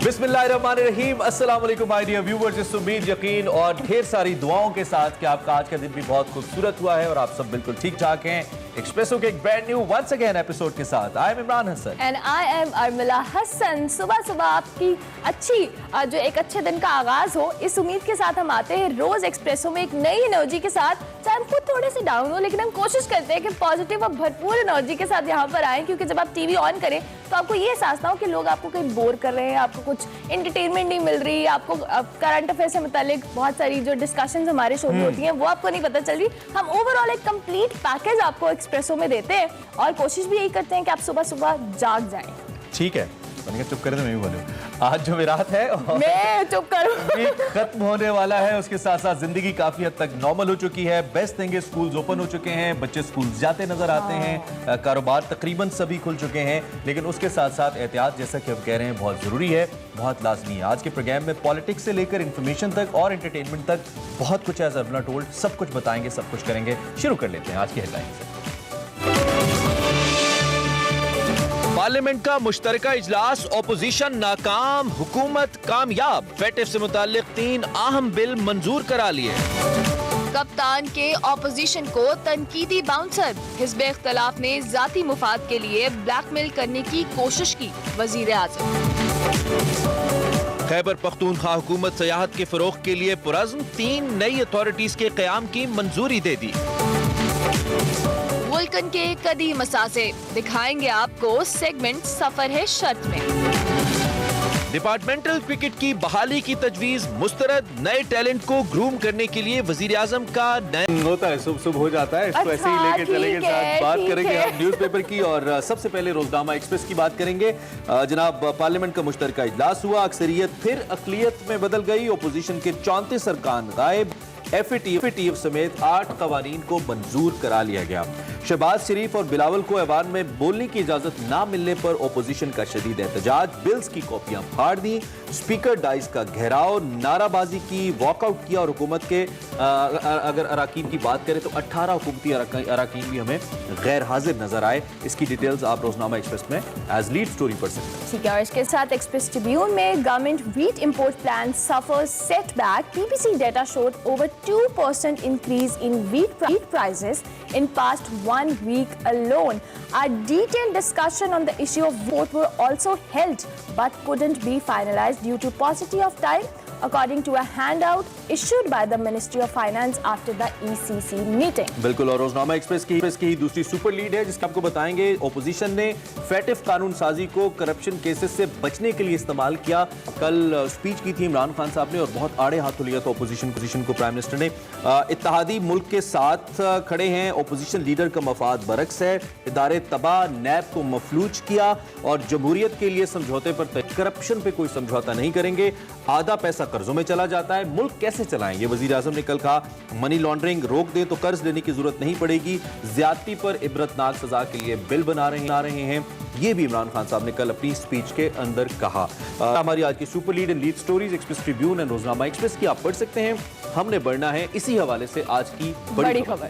बिस्मिल्लाहिर्रहमानिर्रहीम, अस्सलाम वालेकुम माय डियर व्यूअर्स। इस उम्मीद, यकीन और ढेर सारी दुआओं के साथ कि आपका आज का दिन भी बहुत खूबसूरत हुआ है और आप सब बिल्कुल ठीक ठाक हैं। एक्सप्रेसो के एक brand new once again episode के साथ I am Imran Hasan and I am Armila Hasan. सुबह सुबह आपकी अच्छी जो एक अच्छे दिन का आगाज हो, इस उम्मीद के साथ हम आते हैं रोज एक्सप्रेसो में एक नई एनर्जी के साथ। चाहे हम खुद थोड़े से डाउन हो, लेकिन हम कोशिश करते हैं कि पॉजिटिव और भरपूर एनर्जी के साथ यहाँ पर आए, क्योंकि जब आप टीवी ऑन करें तो आपको ये एहसास ना हो कि लोग आपको कहीं बोर कर रहे हैं, आपको कुछ एंटरटेनमेंट नहीं मिल रही, आपको करंट अफेयर से मुतालिक बहुत सारी जो डिस्कशंस हमारे शो में होती हैं वो आपको नहीं पता चल रही। हम ओवरऑल एक कंप्लीट पैकेज आपको एक्सप्रेसो में देते हैं और कोशिश भी यही करते हैं कि आप सुबह सुबह जाग जाएं। ठीक है, चुप करें तो मैं भी बोलूं। आज जो विरात है मैं चुप करूं खत्म होने वाला है, उसके साथ साथ जिंदगी काफी हद तक नॉर्मल हो चुकी है। बेस्ट थिंग है स्कूल्स ओपन हो चुके हैं, बच्चे स्कूल जाते नजर आते हैं, कारोबार तकरीबन सभी खुल चुके हैं, लेकिन उसके साथ साथ एहतियात, जैसा कि हम कह रहे हैं, बहुत जरूरी है, बहुत लाजमी है। आज के प्रोग्राम में पॉलिटिक्स से लेकर इंफॉर्मेशन तक और एंटरटेनमेंट तक बहुत कुछ है। अर्मिला टोल्ड, सब कुछ बताएंगे, सब कुछ करेंगे। शुरू कर लेते हैं आज की हेडलाइन से। पार्लियामेंट का मुश्तरका इजलास, ओपोजिशन नाकाम, हुकूमत कामयाब। फेटिफ से मुताल्लिक 3 अहम बिल मंजूर करा लिए। कप्तान के ऑपोजिशन को तनकीदी बाउंसर, हिज़्ब इख्तिलाफ ने जाती मुफाद के लिए ब्लैकमेल करने की कोशिश की, वजीर आज़म। खैबर पख्तूनख्वा हुकूमत सयाहत के फरोग के लिए पुरज़्म, 3 नई अथॉरिटीज के क़याम की मंजूरी दे दी। वुल्कन के कदीम असासे, दिखाएंगे आपको सेगमेंट सफर है शर्त में। डिपार्टमेंटल क्रिकेट की बहाली की तजवीज मुस्तरद, नए टैलेंट को ग्रूम करने के लिए वजीर आजम का होता है। सुबह हो जाता है, इसको ऐसे ही लेके चलेंगे, साथ बात करेंगे हम न्यूज़पेपर की। और सबसे पहले रोजनामा एक्सप्रेस की बात करेंगे। जनाब, पार्लियामेंट का मुश्तरका इजलास हुआ, अक्सरियत फिर अकलियत में बदल गई, ओपोजिशन के 34 अरकान गायब, FATF समेत 8 कवानीन को मंजूर करा लिया गया। शहबाज शरीफ और बिलावल को ऐवान में बोलने की इजाजत ना मिलने पर ओपोजिशन का शदीद एहतजाज, बिल्स की कॉपियां फाड़ दी, स्पीकर डाइस का घेराव, नाराबाजी की, वॉकआउट किया और हुकूमत के अगर अराकीन की बात करें तो 18 हुकूमती अराकीन भी हमें गैर हाजिर नजर आए। इसकी डिटेल्स आप रोजनामा एक्सप्रेस में एज लीड स्टोरी पढ़ सकते हैं। ठीक है, और इसके साथ एक्सप्रेस ट्रिब्यून में government wheat import plan suffers setback, PPC data showed over 2% increase in wheat prices in past 1 week alone. A detailed discussion on the issue of vote were also held but couldn't be finalized due to paucity of time, according to a handout issued by the Ministry of Finance after the ECC meeting. बिल्कुल, और रोजनामा Express की दूसरी super lead है, जिसका आपको बताएंगे। Opposition ने फेटिफ कानून साजी को करप्शन केसेस से बचने के लिए इस्तेमाल किया। कल स्पीच की थी इमरान खान साहब ने और बहुत आड़े हाथों लिया था ओपोजिशन को प्राइम मिनिस्टर ने। इत्तेहादी मुल्क के साथ खड़े हैं, ओपोजिशन लीडर का मफाद बरक्स है, इदारे तबाह, नैब को मफलूज किया और जमहूरियत के लिए समझौते पर, करप्शन पे कोई समझौता नहीं करेंगे, आधा पैसा कर्जों में चला जाता है, मुल्क कैसे चलाएंगे। वजीर आजम ने कल कहा, मनी लॉन्ड्रिंग रोक दे तो कर्ज लेने की जरूरत नहीं पड़ेगी, ज्यादती पर इबरतनाक सजा के लिए बिल बना रहे हैं। ये भी इमरान खान साहब ने कल अपनी स्पीच के अंदर कहा। हमारी आज की super lead and lead stories Express Tribune and Roznama Express की आप पढ़ सकते हैं। हमने बढ़ना है इसी हवाले से आज की बड़ी खबर।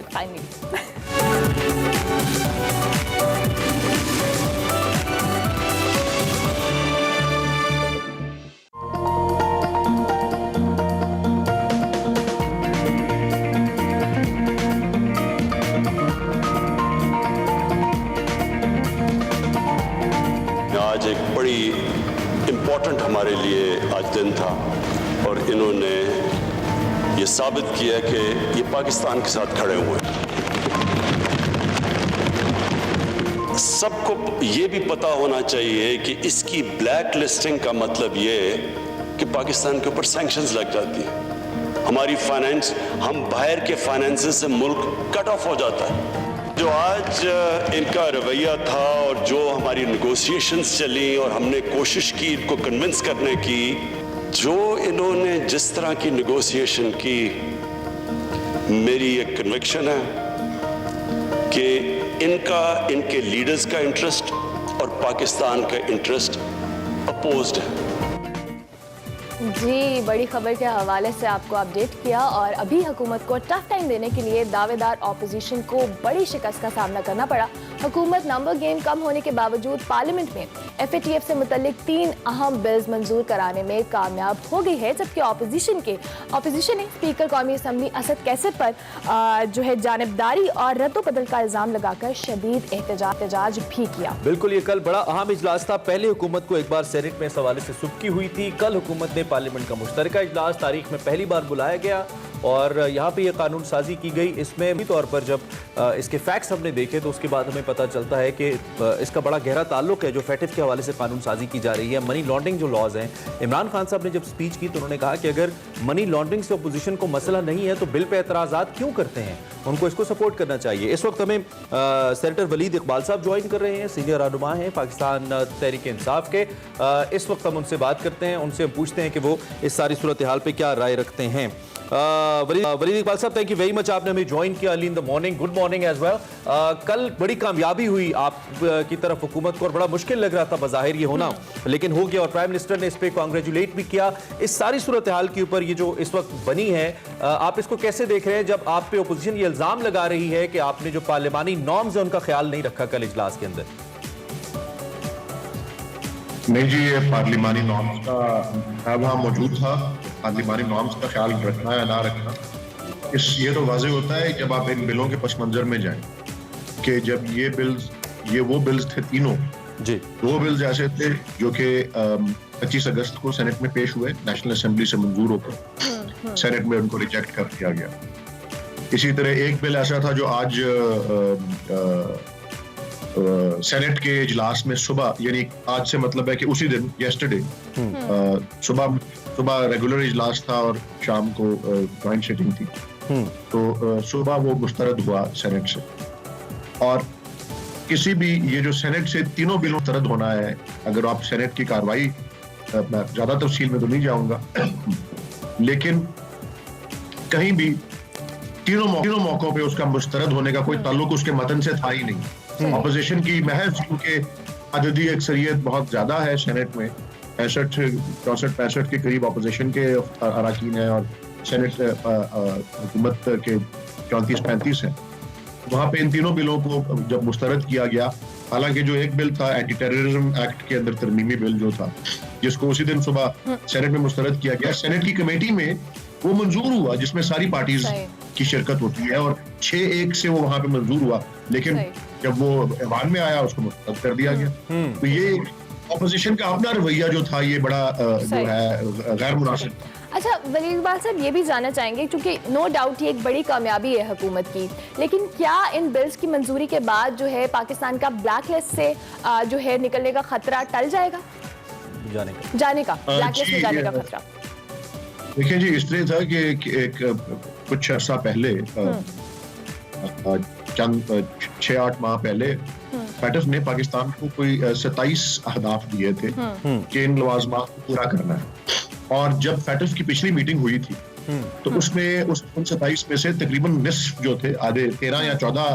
आज एक बड़ी इम्पोर्टेंट हमारे लिए आज दिन था और इन्होंने ये साबित किया कि ये पाकिस्तान के साथ खड़े हुए। सबको ये भी पता होना चाहिए कि इसकी ब्लैक लिस्टिंग का मतलब ये है कि पाकिस्तान के ऊपर सैंक्शंस लग जाती है, हमारी फाइनेंस, हम बाहर के फाइनेंस से मुल्क कट ऑफ हो जाता है। जो आज इनका रवैया था और जो हमारी नेगोशिएशंस चली और हमने कोशिश की इनको कन्विंस करने की, जो इन्होंने जिस तरह की नेगोशिएशन की, मेरी एक कन्विक्शन है कि इनके लीडर्स का इंटरेस्ट और पाकिस्तान का इंटरेस्ट अपोज्ड है। जी, बड़ी खबर के हवाले से आपको अपडेट किया। और अभी हुकूमत को टफ टाइम देने के लिए दावेदार ऑपोजिशन को बड़ी शिकस्त का सामना करना पड़ा। हुकूमत नंबर गेम कम होने के बावजूद पार्लियामेंट में FATF से मुतल्लिक 3 अहम बिल्स मंजूर कराने में कामयाब हो गई है, जबकि ऑपोजिशन ने स्पीकर कौमी असम्बली असद कैसर पर जो है जानिबदारी और रद्दोबदल का इल्जाम लगाकर शदीद एहतजाज भी किया। बिल्कुल, ये कल बड़ा अहम इजलास था। पहले हुकूमत को एक बार सेनेट में इस हवाले से सुबकी हुई थी। कल हुकूमत ने पार्लियामेंट का मुश्तरका इजलास तारीख में पहली बार बुलाया गया और यहाँ पे ये कानून साजी की गई। इसमें भी तौर पर जब इसके फैक्ट्स हमने देखे तो उसके बाद हमें पता चलता है कि इसका बड़ा गहरा ताल्लुक है जो फैटिफ के हवाले से कानून साजी की जा रही है। मनी लॉन्ड्रिंग जो लॉज हैं, इमरान खान साहब ने जब स्पीच की तो उन्होंने कहा कि अगर मनी लॉन्ड्रिंग से अपोजिशन को मसला नहीं है तो बिल पे एतराज़ात क्यों करते हैं, उनको इसको सपोर्ट करना चाहिए। इस वक्त हमें सेनेटर वलीद इकबाल साहब ज्वाइन कर रहे हैं, सीनियर रहनुमा हैं पाकिस्तान तहरीक इंसाफ के। इस वक्त हम उनसे बात करते हैं, उनसे हम पूछते हैं कि वो इस सारी सूरत हाल पे क्या राय रखते हैं। वलीद इकबाल साहब, थैंक यू वेरी मच, आपने हमें ज्वाइन किया early in the morning. Good morning as well. कल बड़ी कामयाबी हुई आप की तरफ हुकूमत को और बड़ा मुश्किल लग रहा था बज़ाहिर ये होना, लेकिन हो गया और प्राइम मिनिस्टर ने इस पर कांग्रेचुलेट भी किया। इस सारी सूरत हाल के ऊपर ये जो इस वक्त बनी है, आप इसको कैसे देख रहे हैं जब आप पे अपोजिशन ये इल्जाम लगा रही है कि आपने जो पार्लियामानी नॉर्म्स है उनका ख्याल नहीं रखा कल इजलास के अंदर? नहीं जी, ये पार्लिमानी नॉर्म्स का वहाँ मौजूद था। पार्लिमानी नॉर्म्स का ख्याल रखना या ना रखना, ये तो वाज़ेह होता है जब आप इन बिलों के पस मंजर में जाएं कि जब ये वो बिल्स थे तीनों जी, 2 बिल्स ऐसे थे जो कि 25 अगस्त को सेनेट में पेश हुए, नेशनल असेंबली से मंजूर होकर सेनेट में उनको रिजेक्ट कर दिया गया। इसी तरह एक बिल ऐसा था जो आज सेनेट के इजलास में सुबह, यानी आज से मतलब है कि उसी दिन येस्टरडे सुबह रेगुलर इजलास था और शाम को जॉइंट सिटिंग थी, तो सुबह वो मुस्तरद हुआ सेनेट से। और किसी भी ये जो सेनेट से तीनों बिल मुस्तरद होना है, अगर आप सेनेट की कार्रवाई, मैं ज्यादा तफसील में तो नहीं जाऊंगा, लेकिन कहीं भी तीनों मौकों पे उसका मुस्तरद होने का कोई ताल्लुक उसके मतन से था ही नहीं। ऑपोजिशन की महज क्योंकि अददी अक्सरियत बहुत ज्यादा है सेनेट में, 65 के करीब ऑपोजिशन के अराकीन हैं और सेनेट हुकूमत के 34-35 हैं, वहाँ पे इन तीनों बिलों को जब मुस्तरद किया गया, हालांकि जो एक बिल था एंटी टेररिज्म एक्ट के अंदर तरमीमी बिल जो था, जिसको उसी दिन सुबह सेनेट में मुस्तरद किया गया, सेनेट की कमेटी में वो मंजूर हुआ जिसमें सारी पार्टीज की शिरकत होती है और 6-1 से वो वहां पे मंजूर हुआ, लेकिन जब वो ऐवान में आया उसको मुस्तरद कर दिया गया। तो ये ऑपोजिशन का अपना रवैया जो था ये बड़ा जो है गैर मुनासिब। अच्छा वलीद इकबाल साहब, ये भी जानना चाहेंगे क्योंकि नो डाउट ये एक बड़ी कामयाबी है हुकूमत की, लेकिन क्या इन बिल्स की मंजूरी के बाद जो है पाकिस्तान का ब्लैक लिस्ट से जो है निकलने का खतरा टल जाएगा? जाने का ब्लैक लिस्ट में जाने का खतरा? देखिए जी, इस तरह था कि कुछ अर्सा पहले, चंद 6-8 माह पहले, फैटिफ ने पाकिस्तान को कोई 27 अहदाफ दिए थे कि इन लवाजमात को पूरा करना है। और जब फैटिफ की पिछली मीटिंग हुई थी तो उसमें उन 27 में से तकरीबन निस्फ जो थे, आधे 13 या 14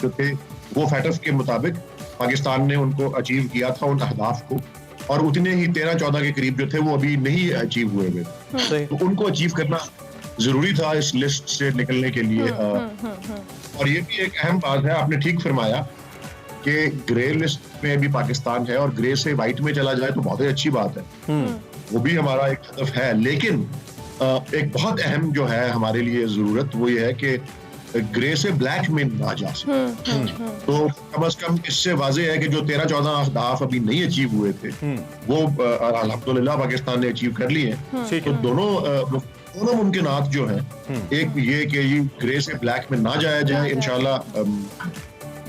जो थे, वो फैटिफ के मुताबिक पाकिस्तान ने उनको अचीव किया था उन अहदाफ को, और उतने ही 13-14 के करीब जो थे वो अभी नहीं अचीव हुए हुए, तो उनको अचीव करना जरूरी था इस लिस्ट से निकलने के लिए। और ये भी एक अहम बात है, आपने ठीक फरमाया कि ग्रे लिस्ट में भी पाकिस्तान है और ग्रे से व्हाइट में चला जाए तो बहुत ही अच्छी बात है, वो भी हमारा एक हदफ है। लेकिन एक बहुत अहम जो है हमारे लिए जरूरत वो ये है कि ग्रे से ब्लैक में ना जा सके। तो कम से कम इससे वाज़ेह है कि जो 13-14 अहदाफ अभी नहीं अचीव हुए थे वो अल्हम्दुलिल्लाह पाकिस्तान ने अचीव कर लिए हैं। तो दोनों मुमकिनात जो हैं, एक ये कि ग्रे से ब्लैक में ना जाया जाए इंशाल्लाह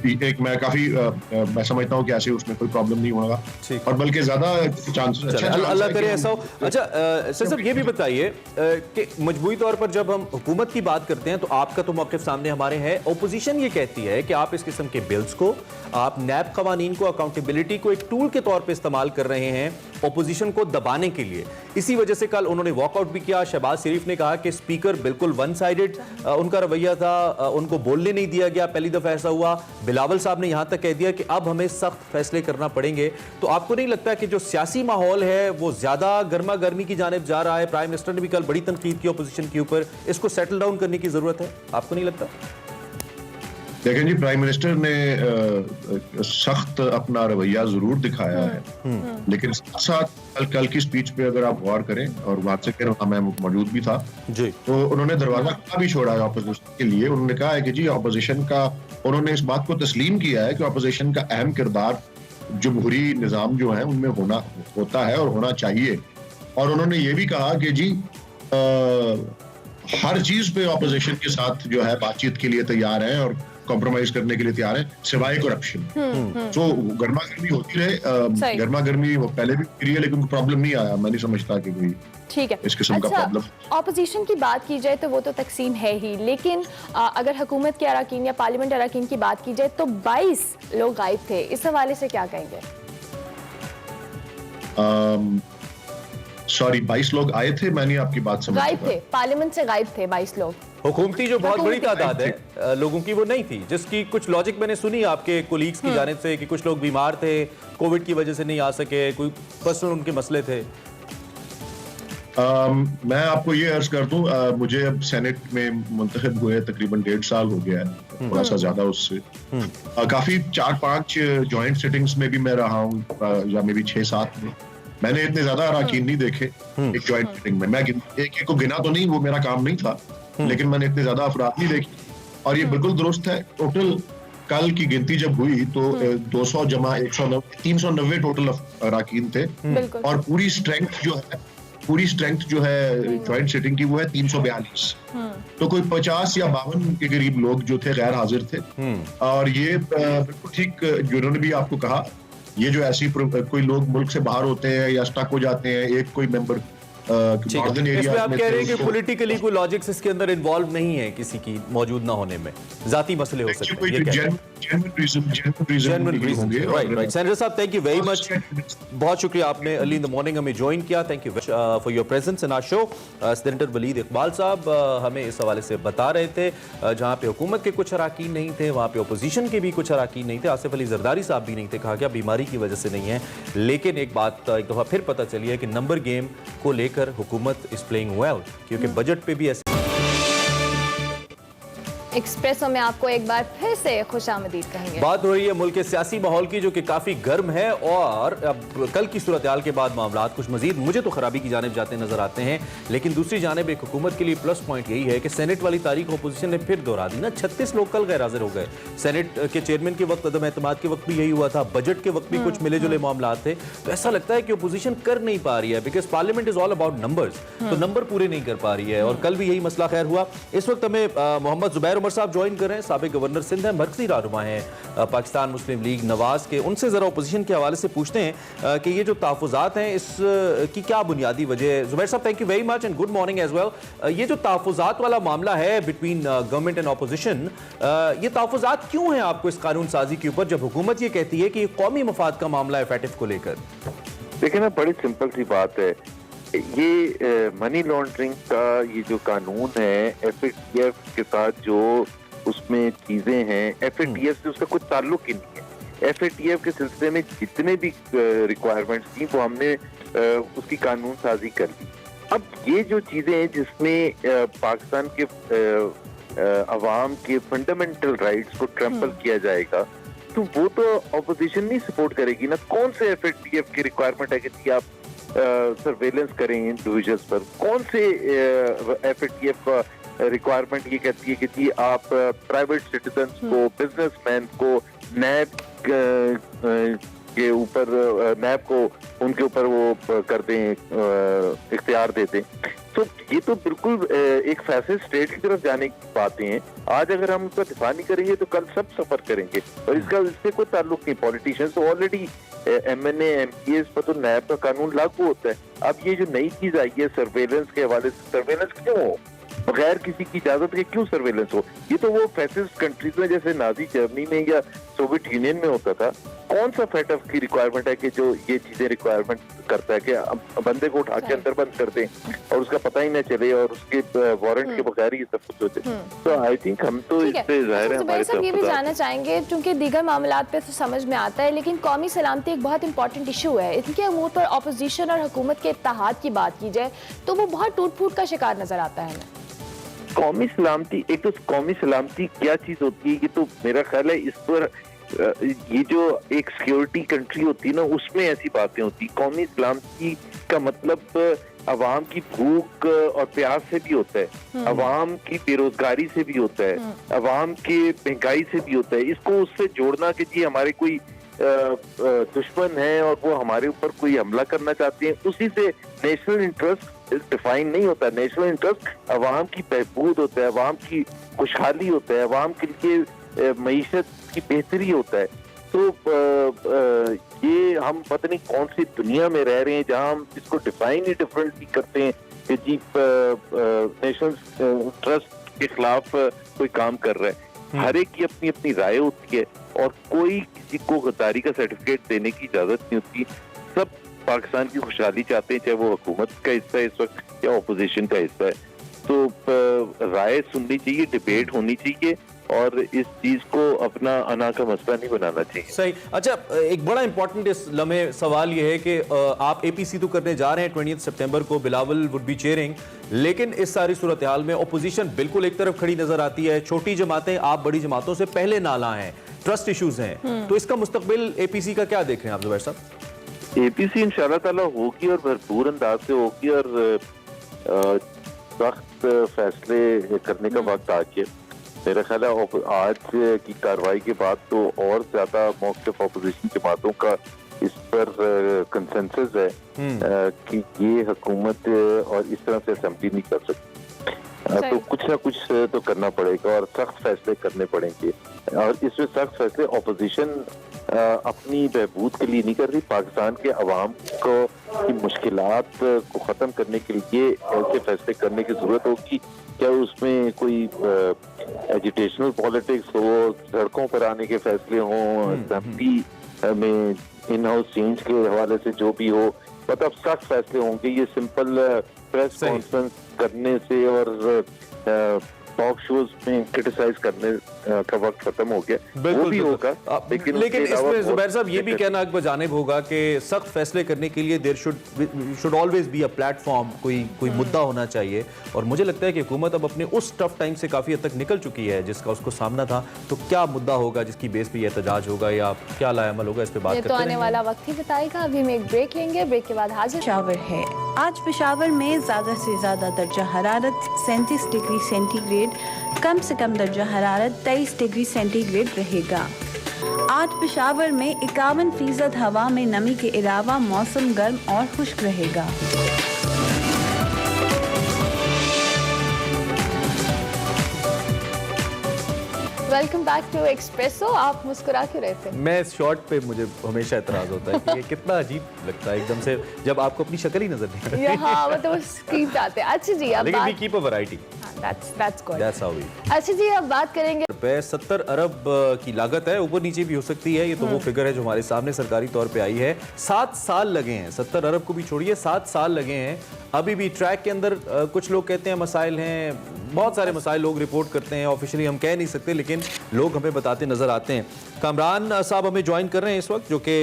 एक मैं समझता हूँ कि ऐसे उसमें कोई प्रॉब्लम नहीं होगा ठीक। और बल्कि ज्यादा चांसेस अच्छा अल्लाह करे ऐसा हो। अच्छा सर साहब ये भी बताइए कि मजबूरी तौर पर जब हम हुकूमत की बात करते हैं तो आपका तो मौक़िफ़ सामने हमारे है, ओपोजिशन ये कहती है कि आप इस किस्म के बिल्स को, आप नैब कवानीन को, अकाउंटेबिलिटी को एक टूल के तौर पर इस्तेमाल कर रहे हैं ओपोजिशन को दबाने के लिए। इसी वजह से कल उन्होंने वॉकआउट भी किया। शहबाज शरीफ ने कहा कि स्पीकर बिल्कुल वन साइडेड उनका रवैया था, उनको बोलने नहीं दिया गया। पहली दफा ऐसा हुआ। बिलावल साहब ने यहां तक कह दिया कि अब हमें सख्त फैसले करना पड़ेंगे। तो आपको नहीं लगता कि जो सियासी माहौल है वो ज्यादा गर्मा गर्मी की जानिब जा रहा है? प्राइम मिनिस्टर ने भी कल बड़ी तनकीद की ओपोजिशन के ऊपर, इसको सेटल डाउन करने की जरूरत है, आपको नहीं लगता? देखें जी, प्राइम मिनिस्टर ने सख्त अपना रवैया जरूर दिखाया है, लेकिन साथ कल की स्पीच पे अगर आप गौर करें, और बात से कह मैं मौजूद भी था जी, तो उन्होंने दरवाजा खुला भी छोड़ा है ऑपोजिशन के लिए। उन्होंने कहा है कि जी ऑपोजिशन का, उन्होंने इस बात को तस्लीम किया है कि ऑपोजिशन का अहम किरदार जमहूरी निज़ाम जो है उनमें होता है और होना चाहिए। और उन्होंने ये भी कहा कि जी हर चीज पे ऑपोजिशन के साथ जो है बातचीत के लिए तैयार है और कॉम्प्रोमाइज करने के लिए तैयार है, सिवाय करप्शन। तो गर्मा गर्मी होती रहे, गर्मा गर्मी वो पहले भी रही है, लेकिन प्रॉब्लम नहीं आया। मैं नहीं समझता कि कोई ठीक है इस किस्म का प्रॉब्लम। ऑपोजिशन की बात की जाए तो वो तो तकसीम है ही, लेकिन अगर हुकूमत के अराकीन या पार्लियामेंट अराकीन की बात की जाए तो 22 लोग गायब थे। इस हवाले से क्या कहेंगे? सॉरी, 22 लोग आए थे, मैंने आपकी बात समझ। गायब थे, पार्लियामेंट से गायब थे 22 लोग। हुकूमती जो बहुत बड़ी तादाद है लोगों की वो नहीं थी, जिसकी कुछ लॉजिक मैंने सुनी आपके कोलीग्स की जानिब से कि कुछ लोग बीमार थे, कोविड की वजह से नहीं आ सके, कोई पर्सनल उनके मसले थे। मैं आपको ये अर्ज कर दूं, मुझे अब सेनेट में मुंतखब हुए तकरीबन 1.5 साल हो गया है, थोड़ा सा ज्यादा उससे। काफी 4-5 जॉइंट सिटिंग्स में भी मैं रहा हूँ, या मे भी 6-7 में। मैंने इतने ज्यादा अराकीन नहीं देखे एक जॉइंट मीटिंग में। मैं एक को गिना तो नहीं, वो मेरा काम नहीं था, लेकिन मैंने इतने ज्यादा अफराद नहीं देखे। और ये बिल्कुल दुरुस्त है। टोटल कल की गिनती जब हुई तो 200 जमा 190, 390 टोटल अराकीन थे। और पूरी स्ट्रेंथ जो है जॉइंट सिटिंग की वो है 342। तो कोई 50 या 52 के करीब लोग जो थे गैर हाजिर थे। और ये बिल्कुल ठीक जो उन्होंने भी आपको कहा, ये जो ऐसी कोई लोग मुल्क से बाहर होते हैं या स्टक हो जाते हैं, एक कोई मेंबर नॉर्दर्न एरिया में, आप कह रहे हैं कि पॉलिटिकली कोई लॉजिक्स इसके अंदर इन्वॉल्व नहीं है किसी की मौजूद ना होने में, जाती मसले हो सकते हैं। सेनेटर साहब, थैंक यू वेरी मच, बहुत शुक्रिया आपने अर्ली इन द मॉर्निंग हमें ज्वाइन किया। Thank you for your presence in our show. Senator Waleed Iqbal साहब हमें इस हवाले से बता रहे थे, जहां पे हुकूमत के कुछ अराकीन नहीं थे, वहां पे ओपोजिशन के भी कुछ अराकीन नहीं थे। आसिफ अली जरदारी साहब भी नहीं थे, कहा गया बीमारी की वजह से नहीं है। लेकिन एक बात एक दफा फिर पता चली है कि नंबर गेम को लेकर हुकूमत इज प्लेइंग वेल, क्योंकि बजट पे भी ऐसे। एक्सप्रेसो में आपको एक बार फिर से खुशामदीद कहेंगे। बात हो रही है मुल्क के सियासी माहौल की, जो कि काफी गर्म है, और अब कल की सूरत हाल के बाद मामला कुछ मजीद मुझे तो खराबी की जानिब जाते नजर आते हैं। लेकिन दूसरी जानिब एक हुकूमत के लिए प्लस पॉइंट यही है कि सेनेट वाली तारीख अपोजिशन ने फिर दोहरा दी ना। 36 लोग कल गैर हाजिर हो गए। सेनेट के चेयरमैन के वक्त अदम एतमाद के वक्त भी यही हुआ था, बजट के वक्त भी कुछ मिले जुले मामला थे। तो ऐसा लगता है कि अपोजिशन कर नहीं पा रही है, because parliament is all about numbers, तो नंबर पूरे नहीं कर पा रही है। और कल भी यही मसला खैर हुआ। इस वक्त हमें मोहम्मद जुबैर उमर साहब ज्वाइन कर रहे हैं, साबिक गवर्नर सिंध है, मरकजी रहनुमा हैं पाकिस्तान मुस्लिम लीग नवाज के। उनसे जरा ओपोजिशन के हवाले से पूछते हैं कि ये जो तहफ़्फ़ुज़ात हैं इसकी क्या बुनियादी वजह है। जुबैर साहब, thank you very much and good morning as well. ये जो तहफ़्फ़ुज़ात वाला मामला है बिटवीन गवर्नमेंट एंड ऑपोजिशन, ये तहफ़्फ़ुज़ात क्यों हैं आपको इस कानून साजी के ऊपर, जब हुकूमत ये कहती है कि कौमी मफाद का मामला है फैटिफ को लेकर? देखिए ना, बड़ी सिंपल सी बात है। ये मनी लॉन्ड्रिंग का ये जो कानून है, FATF के साथ जो उसमें चीजें हैं, FATF से उसका कुछ ताल्लुक ही नहीं है। FATF के सिलसिले में जितने भी रिक्वायरमेंट्स थी वो हमने उसकी कानून साजी कर दी। अब ये जो चीजें हैं जिसमें पाकिस्तान के अवाम के फंडामेंटल राइट्स को ट्रैम्पल किया जाएगा, तो वो तो ऑपोजिशन नहीं सपोर्ट करेगी ना। कौन से FATF की रिक्वायरमेंट है कि आप सर्वेलेंस करें इंडिविजुअल्स पर? कौन से FATF का रिक्वायरमेंट ये कहती है कि जी आप प्राइवेट सिटीजन्स को, बिजनेसमैन को, नैब के ऊपर, नैब को उनके ऊपर वो कर दें, इख्तियार दे दें? तो तो ये तो बिल्कुल एक फैसले स्टेट की तरफ जाने की बातें हैं। आज अगर हम उसका दिफा नहीं करेंगे तो कल सब सफर करेंगे, और इससे कोई ताल्लुक नहीं। पॉलिटिशियंस तो ऑलरेडी MNA MPs पर तो नैब का कानून लागू होता है। अब ये जो नई चीज आई है सर्वेलेंस के हवाले से, सर्वेलेंस क्यों हो, बगैर किसी की इजाजत के क्यों सर्वेलेंस हो? ये तो वो फैसिस्ट कंट्रीज में जैसे नाजी जर्मनी में या सोवियत यूनियन में होता था। कौन सा फेटअप की रिक्वायरमेंट है कि जो ये चीजें रिक्वायरमेंट करता है कि बंदे को उठा के अंदर बंद कर दें और उसका पता ही न चले और उसके वारंट के बगैर ही सब कुछ होते। तो आई थिंक हम तो इससे जाहिर है हमारे सब ये भी जानना चाहेंगे, क्योंकि दीगर मामलात पे तो समझ में आता है, लेकिन कौमी सलामती एक बहुत इंपॉर्टेंट इशू है। इनके अमूर पर अपोजिशन और हुकूमत के इत्तेहाद की बात की जाए तो वो बहुत टूट फूट का शिकार नजर आता है हमें। कौमी सलामती, एक तो कौमी सलामती क्या चीज होती है, ये तो मेरा ख्याल है इस पर ये जो एक सिक्योरिटी कंट्री होती है ना, उसमें ऐसी बातें होती। कौमी सलामती का मतलब अवाम की भूख और प्यास से भी होता है, अवाम की बेरोजगारी से भी होता है, अवाम की महंगाई से भी होता है। इसको उससे जोड़ना कि जी हमारे कोई दुश्मन है और वो हमारे ऊपर कोई हमला करना चाहते हैं, उसी से नेशनल इंटरेस्ट डिफाइन नहीं होता। नेशनल इंटरेस्ट अवाम की बहबूद होता है, अवाम की खुशहाली होता है, अवाम के लिए मईशत की बेहतरी होता है। तो ये हम पता नहीं कौन सी दुनिया में रह रहे हैं जहां हम इसको डिफाइन ही डिफरेंटली करते हैं कि जी नेशनल इंटरेस्ट के खिलाफ कोई काम कर रहा है। हर एक की अपनी अपनी राय होती है और कोई किसी को गद्दारी का सर्टिफिकेट देने की इजाजत नहीं होती। सब पाकिस्तान की खुशहाली चाहते हैं, चाहे वो हुकूमत का हिस्सा है इस वक्त या ऑपोजिशन का हिस्सा है। तो राय सुननी चाहिए, डिबेट होनी चाहिए और इस चीज को अपना अना का मसला नहीं बनाना चाहिए। सही। अच्छा, एक बड़ा इंपॉर्टेंट इस लम्हे सवाल ये है कि आप APC तो करने जा रहे हैं 20 सितंबर को, बिलावल वुड बी चेयरिंग, लेकिन इस सारी सूरत हाल में ओपोजिशन बिल्कुल एक तरफ खड़ी नजर आती है। छोटी जमातें आप बड़ी जमातों से पहले नाला हैं, ट्रस्ट इश्यूज हैं, तो इसका मुस्तकबिल APC का क्या देख रहे हैं आप जुबैर साहब? APC इंशाल्लाह ताला होगी और भरपूर अंदाज से होगी और सख्त फैसले करने का वक्त आ गया। मेरा ख्याल है आज की कार्रवाई के बाद तो और ज्यादा मौक़िफ़ ऑपोजिशन जमातों का इस पर कंसेंसस है कि ये हुकूमत और इस तरह से असेंबली नहीं कर सकती। तो कुछ ना कुछ तो करना पड़ेगा और सख्त फैसले करने पड़ेंगे। और इसमें सख्त फैसले ऑपोजिशन अपनी बहबूद के लिए नहीं कर रही, पाकिस्तान के अवाम को की मुश्किलात को ख़त्म करने के लिए ऐसे फैसले करने की ज़रूरत होगी। क्या उसमें कोई एजुटेशनल पॉलिटिक्स हो, सड़कों पर आने के फैसले हों, असेंबली में इन हाउस चेंज के हवाले से जो भी हो, मतलब सख्त फैसले होंगे। ये सिंपल प्रेस कॉन्फ्रेंस करने से और टॉक शोज में क्रिटिसाइज करने का वक्त खत्म हो गया। वो भी होगा, लेकिन इसमें जुबैर साहब ये भी कहना बजानिब होगा कि सख्त फैसले करने के लिए there should always be a platform, कोई मुद्दा होना चाहिए। और मुझे लगता है कि हुकूमत अब अपने उस टफ टाइम से काफी हद तक निकल चुकी है जिसका उसको सामना था। तो क्या मुद्दा होगा जिसकी बेस पे यह एहतजाज होगा या क्या लाएअमल होगा, इस पे बात करते हैं। तो आने वाला वक्त ही बताएगा। अभी हम एक ब्रेक लेंगे, ब्रेक के बाद हाजिर। पेशावर है। आज पेशावर में ज्यादा से ज्यादा दर्जा हरारत 37 डिग्री सेंटीग्रेड, कम से कम दर्जा हरारत 23 डिग्री सेंटीग्रेड रहेगा। आज पेशावर में 51% हवा में नमी के अलावा मौसम गर्म और खुश्क रहेगा। Welcome back to Expresso. आप मुस्कुरा क्यों रहे थे? मैं इस शॉट पे मुझे हमेशा एतराज होता है कि ये कितना अजीब लगता है एकदम से जब आपको अपनी शक्ल ही नजर नहीं आती। हाँ, वो तो स्क्रीन पे आते हैं। अच्छा जी, अब लेकिन we keep a variety. That's good. That's how we. अच्छा जी, अब बात करेंगे। 70 अरब की लागत है, ऊपर नीचे भी हो सकती है। ये तो वो फिगर है जो हमारे सामने सरकारी तौर पे आई है। 7 साल लगे हैं, 70 अरब को भी छोड़िए, 7 साल लगे हैं। अभी भी ट्रैक के अंदर कुछ लोग कहते हैं मसाइल हैं, बहुत सारे मसाइल लोग रिपोर्ट करते हैं, ऑफिशियली हम कह नहीं सकते लेकिन लोग हमें बताते नजर आते हैं। कामरान साहब हमें ज्वाइन कर रहे हैं इस वक्त, जो कि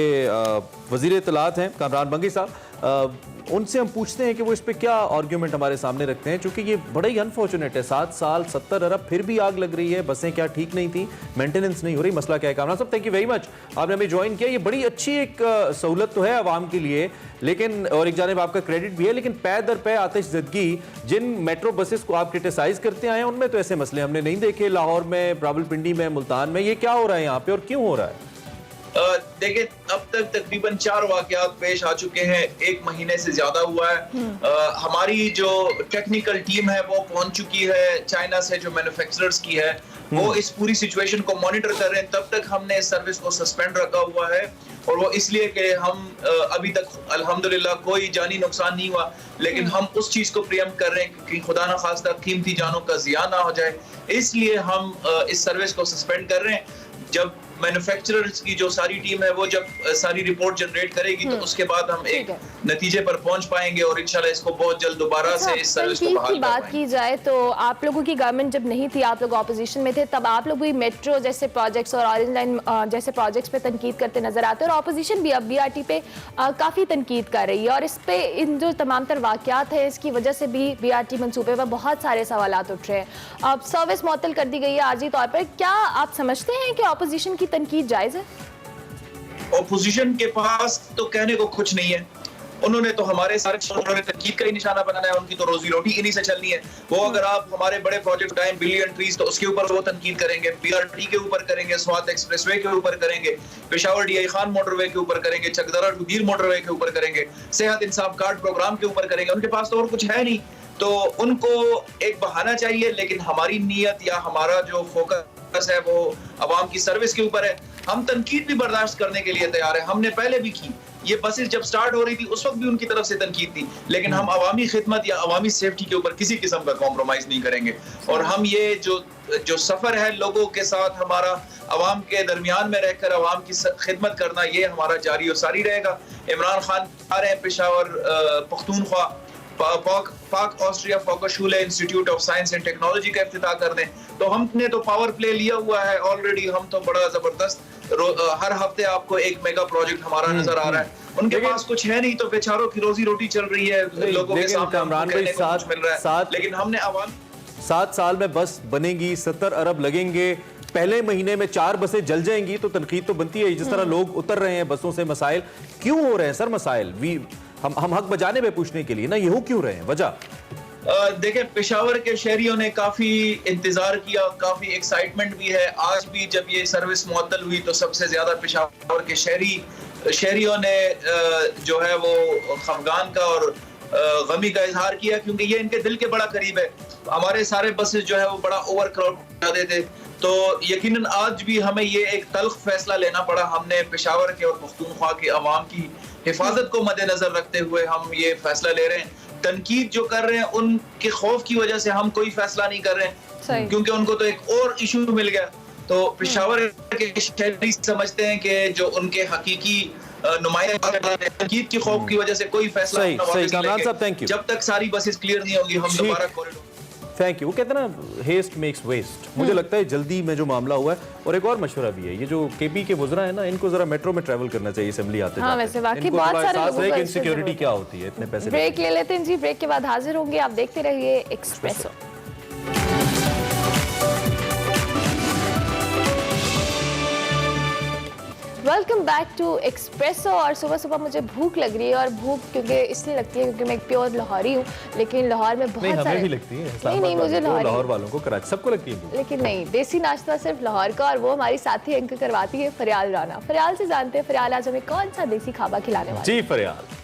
वजीर इत्तलात हैं, कामरान बंगी साहब। उनसे हम पूछते हैं कि वो इस पे क्या आर्ग्यूमेंट हमारे सामने रखते हैं, क्योंकि ये बड़ा ही अनफॉर्चुनेट है। 7 साल 70 अरब, फिर भी आग लग रही है, बसें क्या ठीक नहीं थी, मेंटेनेंस नहीं हो रही, मसला क्या है? कामरान साहब, थैंक यू वेरी मच, आपने हमें ज्वाइन किया। ये बड़ी अच्छी एक सहूलत तो है आवाम के लिए, लेकिन और एक जानिब आपका क्रेडिट भी है, लेकिन पै दर पै आतिशज़दगी जिन मेट्रो बसेस को आप क्रिटिसाइज करते आए हैं उनमें तो ऐसे मसले हमने नहीं देखे। लाहौर में, रावलपिंडी में, मुल्तान में, ये क्या हो रहा है यहाँ पे और क्यों हो रहा है? देखिए अब तक तकरीबन 4 वाकयात पेश आ चुके हैं, 1 महीने से ज्यादा हुआ है। हमारी जो टेक्निकल टीम है वो पहुंच चुकी है चाइना से, जो मैन्युफैक्चरर्स की है वो इस पूरी सिचुएशन को मॉनिटर कर रहे हैं। तब तक हमने इस सर्विस को सस्पेंड रखा हुआ है, और वो इसलिए कि हम अभी तक अल्हम्दुलिल्लाह कोई जानी नुकसान नहीं हुआ, लेकिन हम उस चीज को प्रियम कर रहे हैं कि खुदा ना खास्ता कीमती जानों का जिया ना हो जाए, इसलिए हम इस सर्विस को सस्पेंड कर रहे हैं। जब मैन्युफैक्चरर्स की जो सारी टीम है वो जब सारी रिपोर्ट जनरेट करेगी तो उसके बाद हम एक नतीजे पर पहुंच पाएंगे, और इंशाल्लाह इसको बहुत जल्द दोबारा से इस सर्विस को बहाल की बात की जाए तो आप लोगों की गवर्नमेंट जब नहीं थी, आप लोग ऑपोजिशन में थे, तब आप लोग भी मेट्रो जैसे प्रोजेक्ट्स और ऑरेंज लाइन जैसे प्रोजेक्ट्स पे तनकीद करते नजर आते हैं, और ऑपोजिशन भी अब BRT पे काफ़ी तनकीद कर रही है, और इस पे इन जो तमाम तर वाक़यात है इसकी वजह से भी BRT मनसूबे पर बहुत सारे सवालात उठ रहे हैं। अब सर्विस मुअत्तल कर दी गई है आर्जी तौर पर, क्या आप समझते हैं कि ऑपोजिशन की तनकीद जायज़ है? ऑपोजिशन के पास तो कहने को कुछ नहीं है, उन्होंने तो हमारे सारे तनकीद का ही निशाना बनाना है, उनकी तो रोजी रोटी इन्हीं से चलनी है। वो अगर आप हमारे बड़े प्रोजेक्ट टाइम बिलियन ट्रीज, तो उसके ऊपर वो तनकीद करेंगे, BRT के ऊपर करेंगे, स्वात एक्सप्रेसवे के ऊपर करेंगे, पेशावर DI खान मोटरवे के ऊपर करेंगे, चकदरा टूदीर मोटरवे के ऊपर करेंगे, सेहत इंसाफ कार्ड प्रोग्राम के ऊपर करेंगे। उनके पास तो और कुछ है नहीं, तो उनको एक बहाना चाहिए, लेकिन हमारी नीयत या हमारा जो फोकस है वो अवाम की सर्विस के ऊपर है। हम तनकीद भी बर्दाश्त करने के लिए तैयार है, हमने पहले भी की, ये बसेस जब स्टार्ट हो रही थी उस वक्त भी उनकी तरफ से तनकीद थी, लेकिन हम अवामी खिदमत या अवामी सेफ्टी के ऊपर किसी किस्म का कॉम्प्रोमाइज नहीं करेंगे। और हम ये जो सफर है लोगों के साथ हमारा, अवाम के दरमियान में रहकर अवाम की खिदमत करना, ये हमारा जारी और सारी रहेगा। इमरान खान आ रहे हैं Peshawar Pakhtunkhwa Pak Austria Fachhochschule institute of science and technology का इफ्तिताह कर दें, तो हमने तो पावर प्ले लिया हुआ है ऑलरेडी, हम तो बड़ा जबरदस्त हर हफ्ते आपको एक मेगा प्रोजेक्ट हमारा नजर आ रहा है। उनके पास कुछ है नहीं, तो बेचारों की रोजी रोटी चल रही है, लोगों के सामने मिल रहा है, लेकिन हमने अवाम 7 साल में बस बनेगी, 70 अरब लगेंगे, पहले महीने में 4 बसें जल जाएंगी, तो तनकीद तो बनती है। जिस तरह लोग उतर रहे हैं बसों से, मसाइल क्यों हो रहे हैं सर? मसाइल हम हक बजाने में पूछने के लिए ना, ये हो क्यों रहे हैं, वजह? देखें, पेशावर के शहरियों ने काफी इंतजार किया, काफी एक्साइटमेंट भी है। आज भी जब ये सर्विस मुअत्तल हुई तो सबसे ज्यादा पेशावर के शहरियों ने जो है वो खफगान का और गमी का इजहार किया, क्योंकि ये इनके दिल के बड़ा करीब है। हमारे सारे बसेस जो है वो बड़ा ओवर क्राउड जाते थे, तो यकीनन आज भी हमें ये एक तल्ख फैसला लेना पड़ा। हमने पेशावर के और पख्तूनख्वा की आवाम की हिफाजत को मद्देनजर रखते हुए हम ये फैसला ले रहे हैं। तनकीद जो कर रहे हैं उनके खौफ की वजह से हम कोई फैसला नहीं कर रहे हैं, क्योंकि उनको तो एक और इशू मिल गया। तो पेशावर के शहरी समझते हैं कि जो उनके हकीकी नुमाइंदे की खौफ की वजह से कोई फैसला जब तक सारी बसेस क्लियर नहीं होंगी हम दोबारा कॉरिडोर। Thank you. वो कहते हैं ना, हेस्ट मेक्स वेस्ट। मुझे लगता है जल्दी में जो मामला हुआ है, और एक और मशवरा भी है, ये जो केपी के वुज़रा है ना, इनको जरा मेट्रो में ट्रैवल करना चाहिए असेंबली आते हाँ, वैसे वाकई बहुत सारे लोगों को इनसिक्योरिटी क्या होती है, इतने पैसे। ब्रेक ले लेते हैं जी, ब्रेक के बाद हाजिर होंगे, आप देखते रहिए Expresso. Welcome back to Expresso. और सुबह सुबह मुझे भूख लग रही है, और भूख क्योंकि इसलिए लगती है क्योंकि मैं एक प्योर लाहौरी हूँ, लेकिन लाहौर में बहुत सारे भी लगती है। नहीं मुझे लाहौर वालों को, कराची सबको लगती है, लेकिन नहीं, देसी नाश्ता सिर्फ लाहौर का, और वो हमारी साथी एंकर करवाती है फरियाल राना। फरियाल से जानते हैं फरियाल आज हमें कौन सा देसी खाबा खिलाने वाला। जी फरियाल।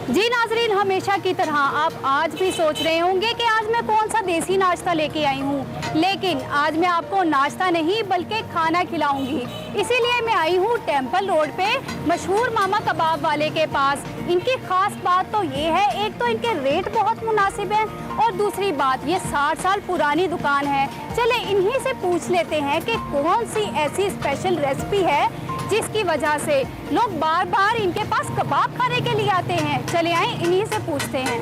जी नाजरीन, हमेशा की तरह आप आज भी सोच रहे होंगे कि आज मैं कौन सा देसी नाश्ता लेके आई हूँ, लेकिन आज मैं आपको नाश्ता नहीं बल्कि खाना खिलाऊंगी। इसीलिए मैं आई हूँ टेम्पल रोड पे मशहूर मामा कबाब वाले के पास। इनकी खास बात तो ये है, एक तो इनके रेट बहुत मुनासिब हैं, और दूसरी बात ये 60 साल पुरानी दुकान है। चले इन्हीं से पूछ लेते हैं कि कौन सी ऐसी स्पेशल रेसिपी है जिसकी वजह से लोग बार बार इनके पास कबाब खाने के लिए आते हैं। चले आए इन्हीं से पूछते हैं।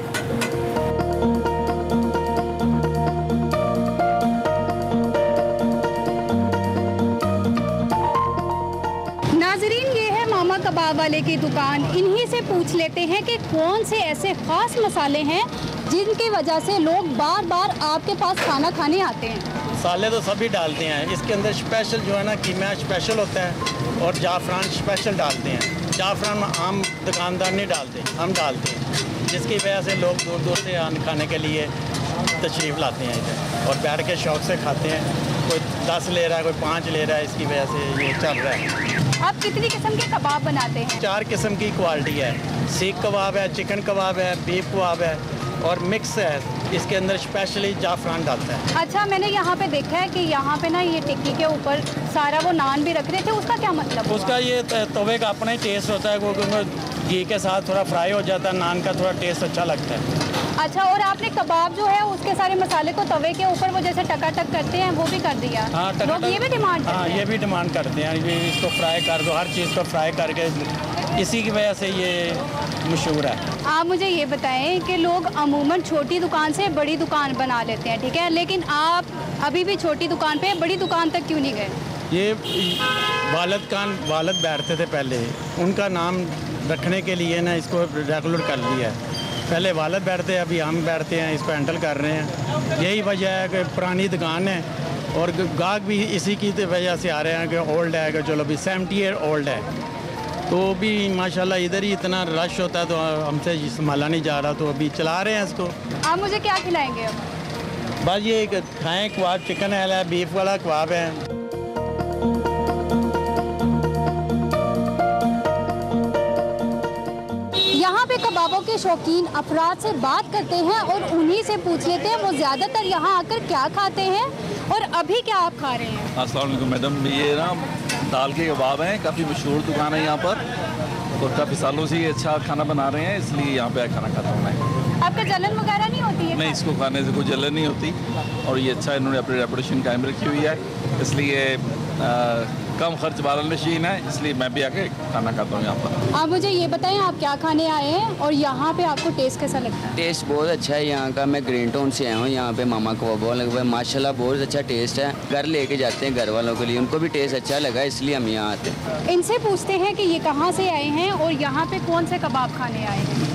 नाजरीन, ये है मामा कबाब वाले की दुकान। इन्हीं से पूछ लेते हैं कि कौन से ऐसे खास मसाले हैं जिनकी वजह से लोग बार बार आपके पास खाना खाने आते हैं। मसाले तो सभी डालते हैं, इसके अंदर स्पेशल जो है ना, कीमा स्पेशल होता है, और जाफरान स्पेशल डालते हैं। जाफरान आम दुकानदार नहीं डालते, हम डालते हैं, जिसकी वजह से लोग दूर दूर से खाने के लिए तशरीफ़ लाते हैं इधर, और बैठ के शौक़ से खाते हैं। कोई 10 ले रहा है, कोई 5 ले रहा है, इसकी वजह से ये चल रहा है। आप कितनी किस्म के कबाब बनाते हैं? 4 किस्म की क्वालिटी है। सीख कबाब है, चिकन कबाब है, बीफ कबाब है और मिक्स है। इसके अंदर स्पेशली जाफरान डालता है। अच्छा, मैंने यहाँ पे देखा है कि यहाँ पे ना ये टिक्की के ऊपर सारा वो नान भी रख रहे थे, उसका क्या मतलब हुआ? उसका ये तवे का अपना ही टेस्ट होता है, वो घी के साथ थोड़ा फ्राई हो जाता है, नान का थोड़ा टेस्ट अच्छा लगता है। अच्छा, और आपने कबाब जो है उसके सारे मसाले को तवे के ऊपर वो जैसे टकाटक करते हैं वो भी कर दिया? हाँ, लोग ये भी डिमांड करते हैं? ये भी डिमांड करते हैं, ये इसको फ्राई कर दो, हर चीज़ को फ्राई करके, इसी की वजह से ये मशहूर है। आप मुझे ये बताएं कि लोग अमूमन छोटी दुकान से बड़ी दुकान बना लेते हैं, ठीक है, लेकिन आप अभी भी छोटी दुकान पे बड़ी दुकान तक क्यों नहीं गए? ये वालद बैठते थे पहले, उनका नाम रखने के लिए ना इसको रेगुलर कर लिया है। पहले वालद बैठते, अभी हम बैठते हैं, इसको हैंडल कर रहे हैं। यही वजह है कि पुरानी दुकान है और गाहक भी इसी की वजह से आ रहे हैं कि ओल्ड है, कि चलो अभी 70 ईयर ओल्ड है, तो भी माशाल्लाह इधर ही इतना रश होता है तो हमसे संभाला नहीं जा रहा, तो अभी चला रहे हैं इसको। आप मुझे क्या खिलाएंगे अब? बस ये खाएँ कबाब, चिकन है, बीफ वाला कबाब है। यहाँ पे कबाबों के शौकीन अफराद से बात करते हैं और उन्हीं से पूछ लेते हैं वो ज़्यादातर यहाँ आकर क्या खाते हैं और अभी क्या आप खा रहे हैं। अस्सलाम वालेकुम मैडम, ये ना दाल के कबाब हैं, काफ़ी मशहूर दुकान है यहाँ पर और काफ़ी सालों से ये अच्छा खाना बना रहे हैं, इसलिए यहाँ पे खाना खाता हूँ मैं। आपका जलन वगैरह नहीं होती है? नहीं, इसको खाने से कोई जलन नहीं होती और ये अच्छा इन्होंने अपनी रेपुटेशन कायम रखी हुई है, इसलिए कम खर्च वाला मशीन है, इसलिए मैं भी आके खाना खाता हूँ यहाँ पर। आप मुझे ये बताएं आप क्या खाने आए हैं और यहाँ पे आपको टेस्ट कैसा लगता है? टेस्ट बहुत अच्छा है यहाँ का। मैं ग्रीन टाउन से आया हूँ, यहाँ पे मामा कबाब लगे हुए, माशाल्लाह बहुत अच्छा टेस्ट है। घर लेके जाते हैं घर वालों के लिए, उनको भी टेस्ट अच्छा लगा इसलिए हम यहाँ आते हैं। इनसे पूछते हैं कि ये कहाँ से आए हैं और यहाँ पे कौन से कबाब खाने आए हैं।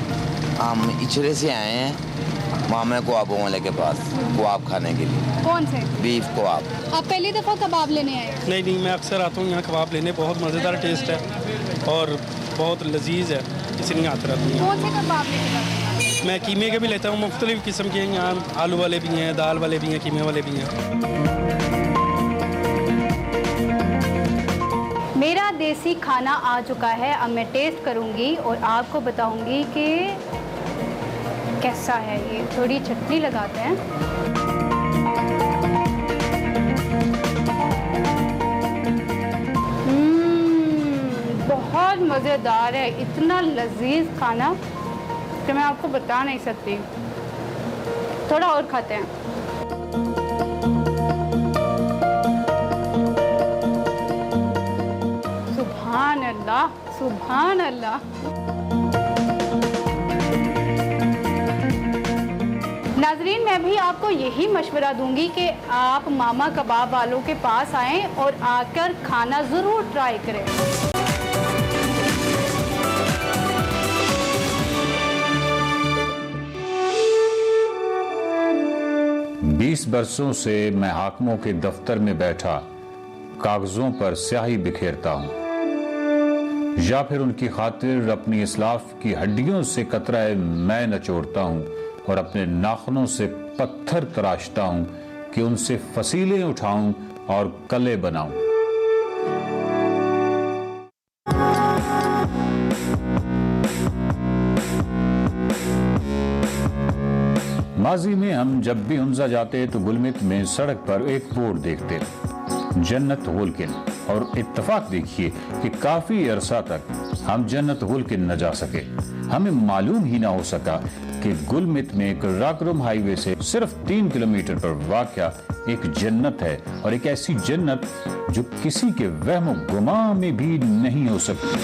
हम इचरे से आए हैं, मामा कबाबों वाले के पास कबाब खाने के लिए। कौन से? बीफ कबाब। आप पहली दफ़ा कबाब लेने आए? नहीं, मैं अक्सर आता हूँ यहाँ कबाब लेने, बहुत मज़ेदार टेस्ट है और बहुत लजीज है, इसलिए आते रहते हैं। कौन से कबाब लेके जाते हैं? मैं कीमे के भी लेता हूँ, मुख्तलिफ किस्म के, यहाँ आलू वाले भी हैं, दाल वाले भी हैं, कीमे वाले भी हैं। मेरा देसी खाना आ चुका है, अब मैं टेस्ट करूँगी और आपको बताऊँगी कि कैसा है। ये थोड़ी चटनी लगाते हैं। बहुत मज़ेदार है, इतना लजीज खाना कि मैं आपको बता नहीं सकती। थोड़ा और खाते हैं। सुभान अल्लाह, सुभान अल्लाह। नाजरीन, मैं भी आपको यही मशवरा दूंगी कि आप मामा कबाब वालों के पास आएं और आकर खाना ज़रूर ट्राई करें। बीस बरसों से मैं हाकिमों के दफ्तर में बैठा कागजों पर स्याही बिखेरता हूं या फिर उनकी खातिर अपनी इस्लाफ की हड्डियों से कतराए मैं नचोड़ता हूं और अपने नाखूनों से पत्थर तराशता हूं कि उनसे फसीलें उठाऊं और कले बनाऊं। माजी में हम जब भी हुंजा जाते तो गुलमित में सड़क पर एक बोर्ड देखते, जन्नत वोल्किन, और इत्तफाक देखिए कि काफी अरसा तक हम जन्नत वोल्किन न जा सके। हमें मालूम ही ना हो सका कि गुलमित में एक राकरुम हाईवे से सिर्फ 3 किलोमीटर पर वाक़या एक जन्नत है, और एक ऐसी जन्नत जो किसी के वहम गुमा में भी नहीं हो सकती।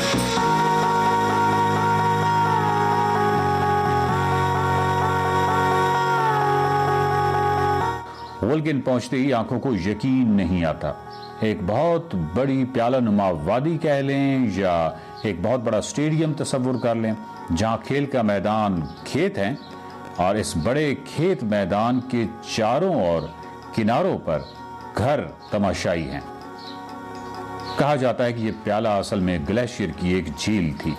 वोल्किन पहुंचते ही आंखों को यकीन नहीं आता। एक बहुत बड़ी प्याला नुमा वादी कह लें या एक बहुत बड़ा स्टेडियम तस्वुर कर लें, जहां खेल का मैदान खेत हैं और इस बड़े खेत मैदान के चारों ओर किनारों पर घर तमाशाई हैं। कहा जाता है कि यह प्याला असल में ग्लेशियर की एक झील थी।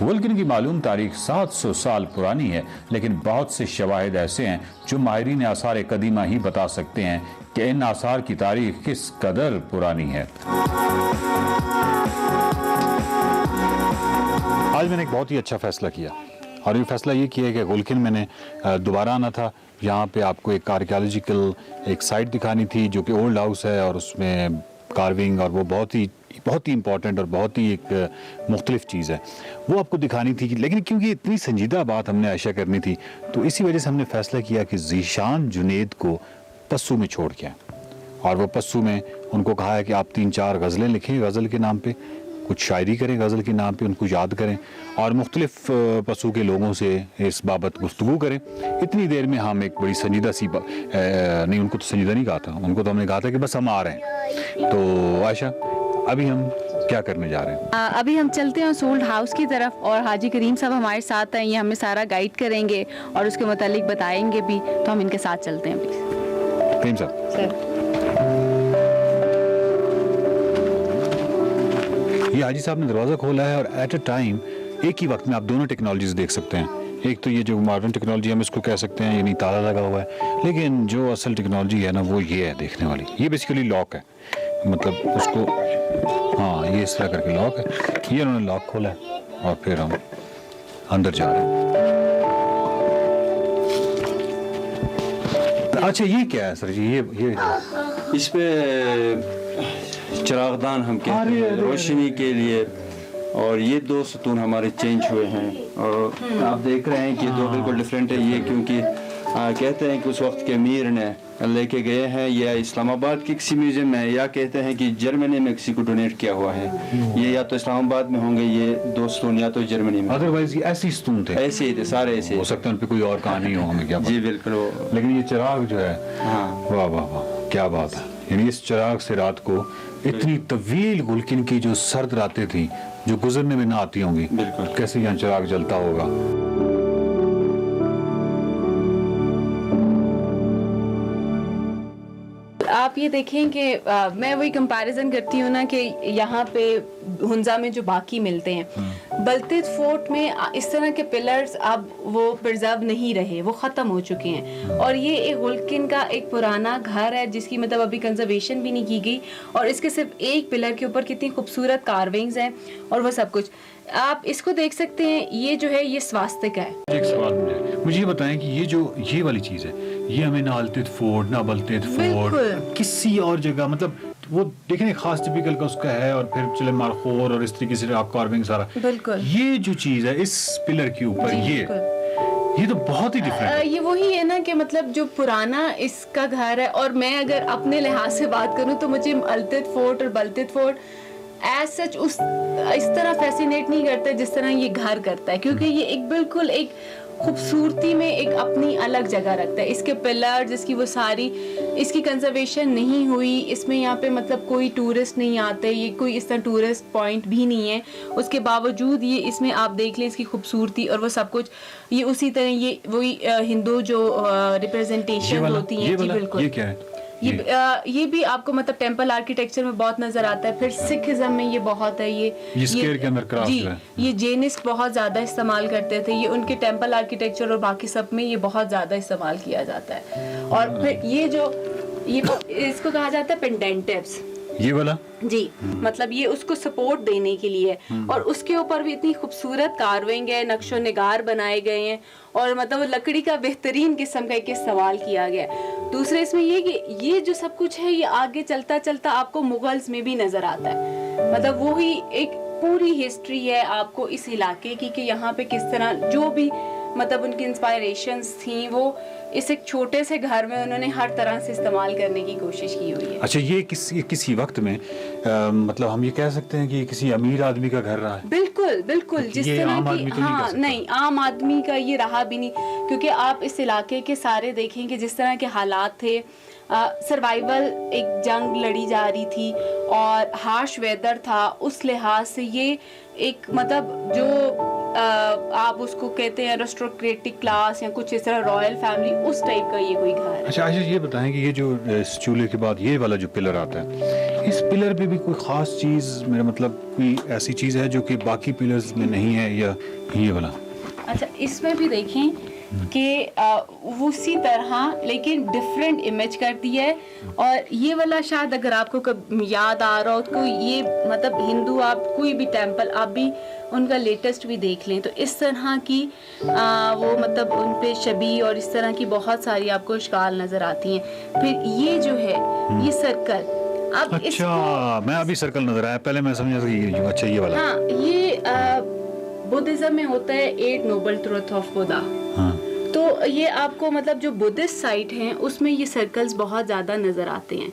वोल्किन की मालूम तारीख 700 साल पुरानी है, लेकिन बहुत से शवाहिद ऐसे हैं जो माहिरीन आसार कदीमा ही बता सकते हैं कि इन आसार की तारीख किस कदर पुरानी है। आज मैंने एक बहुत ही अच्छा फैसला किया, और ये फैसला ये किया कि गुलकिन मैंने दोबारा आना था। यहाँ पे आपको एक आर्कियोलॉजिकल एक साइट दिखानी थी जो कि ओल्ड हाउस है, और उसमें कार्विंग और वो बहुत ही इंपॉर्टेंट और बहुत ही एक मुख्तलिफ चीज़ है, वो आपको दिखानी थी। लेकिन क्योंकि इतनी संजीदा बात हमने आयशा करनी थी, तो इसी वजह से हमने फैसला किया कि ज़ीशान जुनैद को पस्सू में छोड़ के आए। और वो पस्सू में उनको कहा है कि आप 3-4 गज़लें लिखें, गज़ल के नाम पे कुछ शायरी करें, गज़ल के नाम पे उनको याद करें, और मुख्तलिफ पशु के लोगों से इस बाबत गुफ्तगू करें। इतनी देर में हम एक बड़ी संजीदा सी नहीं, उनको तो संजीदा नहीं कहा था, उनको तो हमने कहा था कि बस हम आ रहे हैं। तो आयशा, अभी हम क्या करने जा रहे हैं? अभी हम चलते हैं उस ओल्ड हाउस की तरफ, और हाजी करीम साहब हमारे साथ हैं, ये हमें सारा गाइड करेंगे और उसके मुतालिक बताएंगे भी, तो हम इनके साथ चलते हैं। प्लीज करीम साहब। सर, ये हाजी साहब ने दरवाज़ा खोला है, और एट अ टाइम एक ही वक्त में आप दोनों टेक्नोलॉजीज देख सकते हैं। एक तो ये जो मॉडर्न टेक्नोलॉजी हम इसको कह सकते हैं, यानी ताला लगा हुआ है, लेकिन जो असल टेक्नोलॉजी है ना वो ये है देखने वाली। ये बेसिकली लॉक है, मतलब उसको, हाँ ये इस तरह करके लॉक है। ये उन्होंने लॉक खोला है, और फिर हम अंदर जा रहे हैं। अच्छा ये क्या है सर जी? ये इस पे चिरागदान हम कहते हैं रोशनी के लिए, और ये 2 सतून हमारे चेंज हुए हैं, और आप देख रहे हैं कि 2 बिल्कुल डिफरेंट है। ये क्योंकि कहते हैं कि उस वक्त के अमीर ने लेके गए हैं, या इस्लामाबाद के किसी म्यूजियम में, या कहते हैं कि जर्मनी में किसी को डोनेट किया हुआ है। ये या तो इस्लामाबाद में होंगे ये 2 सतून, या तो जर्मनी में। अदरवाइज ये ऐसे सतून थे, ऐसे ही थे सारे, ऐसे हो सकता है उन पे कोई और कहानी हो, हमें क्या पता। जी बिल्कुल। लेकिन ये चिराग जो है, हाँ वाह वाह वाह, क्या बात है। यानी इस चिराग से रात को इतनी तवील गुलकिन की जो सर्द रातें थी, जो गुजरने में ना आती होंगी, बिल्कुल, कैसे यहाँ चिराग जलता होगा। आप ये देखें कि मैं वही कंपैरिजन करती हूँ ना कि यहाँ पे हुंजा में जो बाकी मिलते हैं, बल्तित फोर्ट में इस तरह के पिलर्स अब वो प्रिजर्व नहीं रहे, वो ख़त्म हो चुके हैं। और ये एक गुलकिन का एक पुराना घर है जिसकी मतलब अभी कंजर्वेशन भी नहीं की गई, और इसके सिर्फ एक पिलर के ऊपर कितनी खूबसूरत कार्विंग्स हैं और वो सब कुछ आप इसको देख सकते हैं। ये जो है ये स्वास्तिक है। एक सवाल मुझे ये बताएं कि ये वाली चीज़ है, ये हमें ना अल्तित फोर्ट ना बल्तित फोर्ट किसी और जगह, मतलब वो देखें खास टिपिकल का उसका है, और फिर चले मारखोर और इस तरीके से आप कार्विंग सारा, बिल्कुल ये जो चीज़ है इस पिलर के ऊपर, ये तो बहुत ही डिफरेंट है। ये वही है ना कि मतलब जो पुराना इसका घर है, और मैं अगर अपने लिहाज से बात करूं तो मुझे अल्तित फोर्ट और बल्तित फोर्ट एज सच इस तरह फैसिनेट नहीं करता जिस तरह ये घर करता है, क्योंकि ये एक बिल्कुल एक खूबसूरती में एक अपनी अलग जगह रखता है। इसके पिलर जिसकी वो सारी इसकी कंजर्वेशन नहीं हुई, इसमें यहाँ पे मतलब कोई टूरिस्ट नहीं आते, ये कोई इस तरह टूरिस्ट पॉइंट भी नहीं है, उसके बावजूद ये इसमें आप देख लें इसकी खूबसूरती और वो सब कुछ, ये उसी तरह ये वही हिंदू जो रिप्रेजेंटेशन होती है। जी बिल्कुल। ये क्या है? ये भी आपको मतलब टेंपल आर्किटेक्चर में बहुत नजर आता है। फिर सिखिज्म में ये बहुत है, ये स्क्वायर के अंदर क्राफ्ट जी, है। ये जैनिस्ट बहुत ज्यादा इस्तेमाल करते थे, ये उनके टेंपल आर्किटेक्चर और बाकी सब में ये बहुत ज्यादा इस्तेमाल किया जाता है। और फिर ये जो ये इसको कहा जाता है पेंडेंटिव्स, ये वाला जी, मतलब ये उसको सपोर्ट देने के लिए, और उसके ऊपर भी इतनी खूबसूरत कार्विंग है, नक्शो निगार बनाए गए हैं, और मतलब लकड़ी का बेहतरीन किस्म का एक सवाल किया गया है। दूसरे इसमें ये कि ये जो सब कुछ है ये आगे चलता चलता आपको मुगल्स में भी नजर आता है, मतलब वो ही एक पूरी हिस्ट्री है आपको इस इलाके की कि यहाँ पे किस तरह जो भी मतलब उनकी इंस्पायरेशंस थी वो इस एक छोटे से घर में उन्होंने हर तरह से इस्तेमाल करने की कोशिश की हुई है। अच्छा, ये किसी वक्त में मतलब हम ये कह सकते हैं कि किसी अमीर आदमी का घर रहा है? बिल्कुल बिल्कुल, जिस तरह की तो हाँ नहीं आम आदमी का ये रहा भी नहीं, क्योंकि आप इस इलाके के सारे देखेंगे जिस तरह के हालात थे, सर्वाइवल एक जंग लड़ी जा रही थी और हार्श वेदर था, उस लिहाज से ये एक मतलब जो आप उसको कहते हैं एरिस्टोक्रेटिक क्लास या कुछ इस तरह रॉयल फैमिली उस टाइप का ये कोई घर है। अच्छा आयशा, ये बताएं कि ये जो इस चूल्हे के बाद ये वाला जो पिलर आता है, इस पिलर पे भी कोई खास चीज़, मेरा मतलब कोई ऐसी चीज़ है जो कि बाकी पिलर्स में नहीं है, या ये वाला? अच्छा, इसमें भी देखें कि उसी तरह लेकिन डिफरेंट इमेज करती है। और ये वाला शायद अगर आपको कब याद आ रहा हो तो ये मतलब हिंदू आप कोई भी टेम्पल आप भी उनका लेटेस्ट भी देख लें तो इस तरह की वो मतलब उन पे छवि और इस तरह की बहुत सारी आपको शिकाल नजर आती हैं। फिर ये जो है ये सर्कल अब अच्छा मैं अभी सर्कल नजर आया, पहले मैं समझा था ये अच्छा ये वाला। हाँ ये बुद्धिज्म में होता है 8 नोबल ट्रुथ ऑफ बुद्धा। हाँ। तो ये आपको मतलब जो बुद्धिस्ट साइट हैं उसमें ये सर्कल्स बहुत ज़्यादा नज़र आते हैं।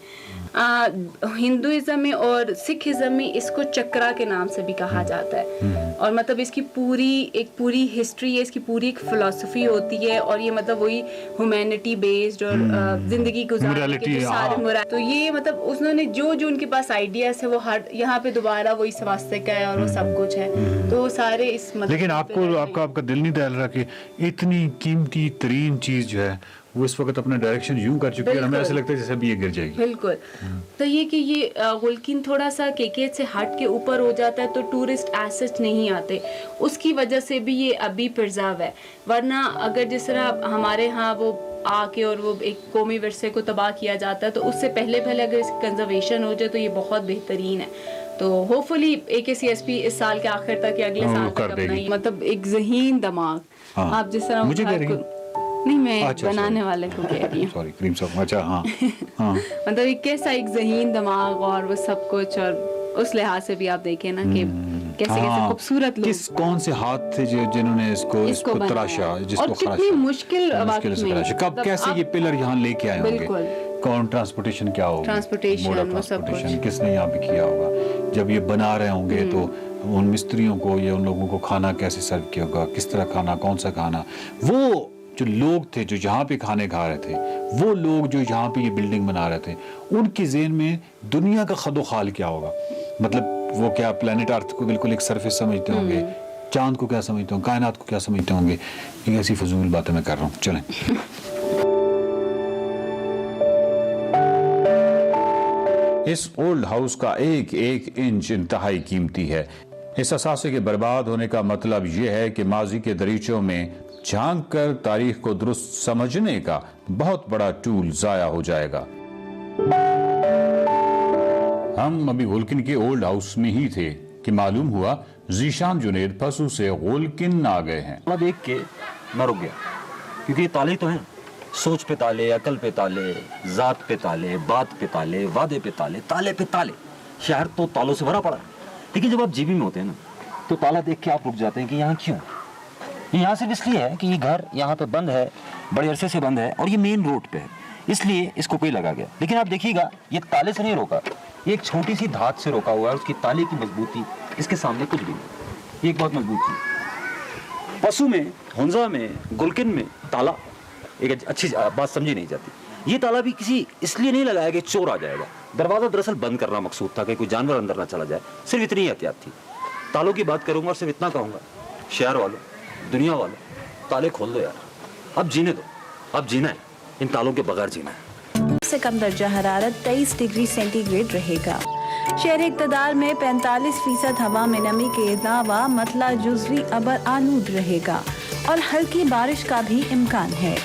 हिंदुइज्म में और सिखिज्म में इसको चक्रा के नाम से भी कहा जाता है। और मतलब इसकी पूरी हिस्ट्री है, इसकी पूरी एक फिलॉसफी होती है और ये मतलब वही ह्यूमैनिटी बेस्ड और जिंदगी गुजारने के जो सारे मोरल तो ये मतलब उन्होंने जो उनके पास आइडियाज है वो हर यहाँ पे दोबारा वही स्वास्तिक है और वो सब कुछ है तो वो सारे इस मतलब लेकिन आपका दिल नहीं दहल रहा कि इतनी कीमती तरीन चीज जो है वो इस वक्त अपना डायरेक्शन यूं कर चुकी है, हमें ऐसा लगता है जैसे अभी ये गिर जाएगी। बिल्कुल। तो ये कि ये गुलकिन थोड़ा सा केकेट से हट के ऊपर हो जाता है तो टूरिस्ट एसेट नहीं आते, उसकी वजह से भी ये अभी प्रिजर्व है। वरना अगर जिस तरह हमारे यहाँ वो आके और वो एक कौमी विरसे को तबाह किया जाता है तो उससे पहले अगर इसकी कंजर्वेशन हो जाए तो ये बहुत बेहतरीन है। तो होपफुली AKCSP इस साल के आखिर तक या अगले साल तक अपना मतलब एक ज़हीन दिमाग आप जिस तरह मुझे कह रही हैं? नहीं मैं बनाने वाले को कह रही हूँ। सॉरी क्रीम सॉफ्ट अच्छा हाँ हाँ मतलब एक कैसा एक ज़हीन दिमाग और वो सब कुछ और उस लिहाज से भी आप देखें ना कि कैसे खूबसूरत लोग किस कौन से हाथ थे जिन्होंने इसको तराशा जिसको कितनी मुश्किल से तराशा कब कैसे ये पिलर यहाँ लेके आए होंगे कौन ट्रांसपोर्टेशन क्या होगा ट्रांसपोर्टेशन किसने यहाँ पे किया होगा जब ये बना रहे होंगे तो उन मिस्त्रियों को या उन लोगों को खाना कैसे सर्व किया होगा किस तरह खाना कौन सा खाना वो जो लोग थे जो जहाँ पे खाने खा रहे थे वो लोग जो यहाँ पे ये बिल्डिंग बना रहे थे उनके ज़हन में दुनिया का खदोखाल क्या होगा मतलब वो क्या प्लेनेट अर्थ को बिल्कुल एक सरफेस समझते होंगे चांद को क्या समझते होंगे कायनात को क्या समझते होंगे ये ऐसी फजूल बातें मैं कर रहा हूँ। चलें इस ओल्ड हाउस का एक एक इंच इंतहाई कीमती है। इस असासे के बर्बाद होने का मतलब यह है कि माजी के दरीचों में झांक कर तारीख को दुरुस्त समझने का बहुत बड़ा टूल जाया हो जाएगा। हम अभी गुलकिन के ओल्ड हाउस में ही थे कि मालूम हुआ जीशान जुनेद फसू से गुलकिन आ गए हैं। देख के मैं रुक गया क्योंकि ये ताले तो हैं, सोच पे ताले, अकल पे ताले, जात पे ताले, बात पे ताले, वादे पे ताले, ताले पे ताले। शहर तो तालों से भरा पड़ा है। लेकिन जब आप जीबी में होते हैं ना तो ताला देख के आप रुक जाते हैं कि यहाँ क्यों। यहाँ सिर्फ इसलिए है कि ये घर यहाँ पे बंद है, बड़े अरसे से बंद है और ये मेन रोड पे है, इसलिए इसको कोई लगा गया। लेकिन आप देखिएगा ये ताले से नहीं रोका, ये एक छोटी सी धात से रोका हुआ है। उसकी ताले की मजबूती इसके सामने कुछ भी नहीं। ये एक बहुत मजबूत चीज। पशु में, हुंजा में, गुलकिन में ताला एक अच्छी बात समझी नहीं जाती। ये ताला भी किसी इसलिए नहीं लगाया कि चोर आ जाएगा। दरवाजा दरअसल बंद करना मकसूद था कि कोई जानवर अंदर ना चला जाए, सिर्फ इतनी एहतियात थी। तालों की बात करूंगा और सिर्फ इतना कहूंगा, शहर वालों, दुनिया वालों, ताले खोल दो यार, अब जीने दो, अब जीना है, इन तालों के बगैर जीना है। से कम दर्जा हरारत 23 डिग्री सेंटीग्रेड रहेगा। शहर इक़्तिदार में 45% हवा में नमी के अलावा मतला जुज़वी अबर आलूद रहेगा और हल्की बारिश का भी इम्कान है।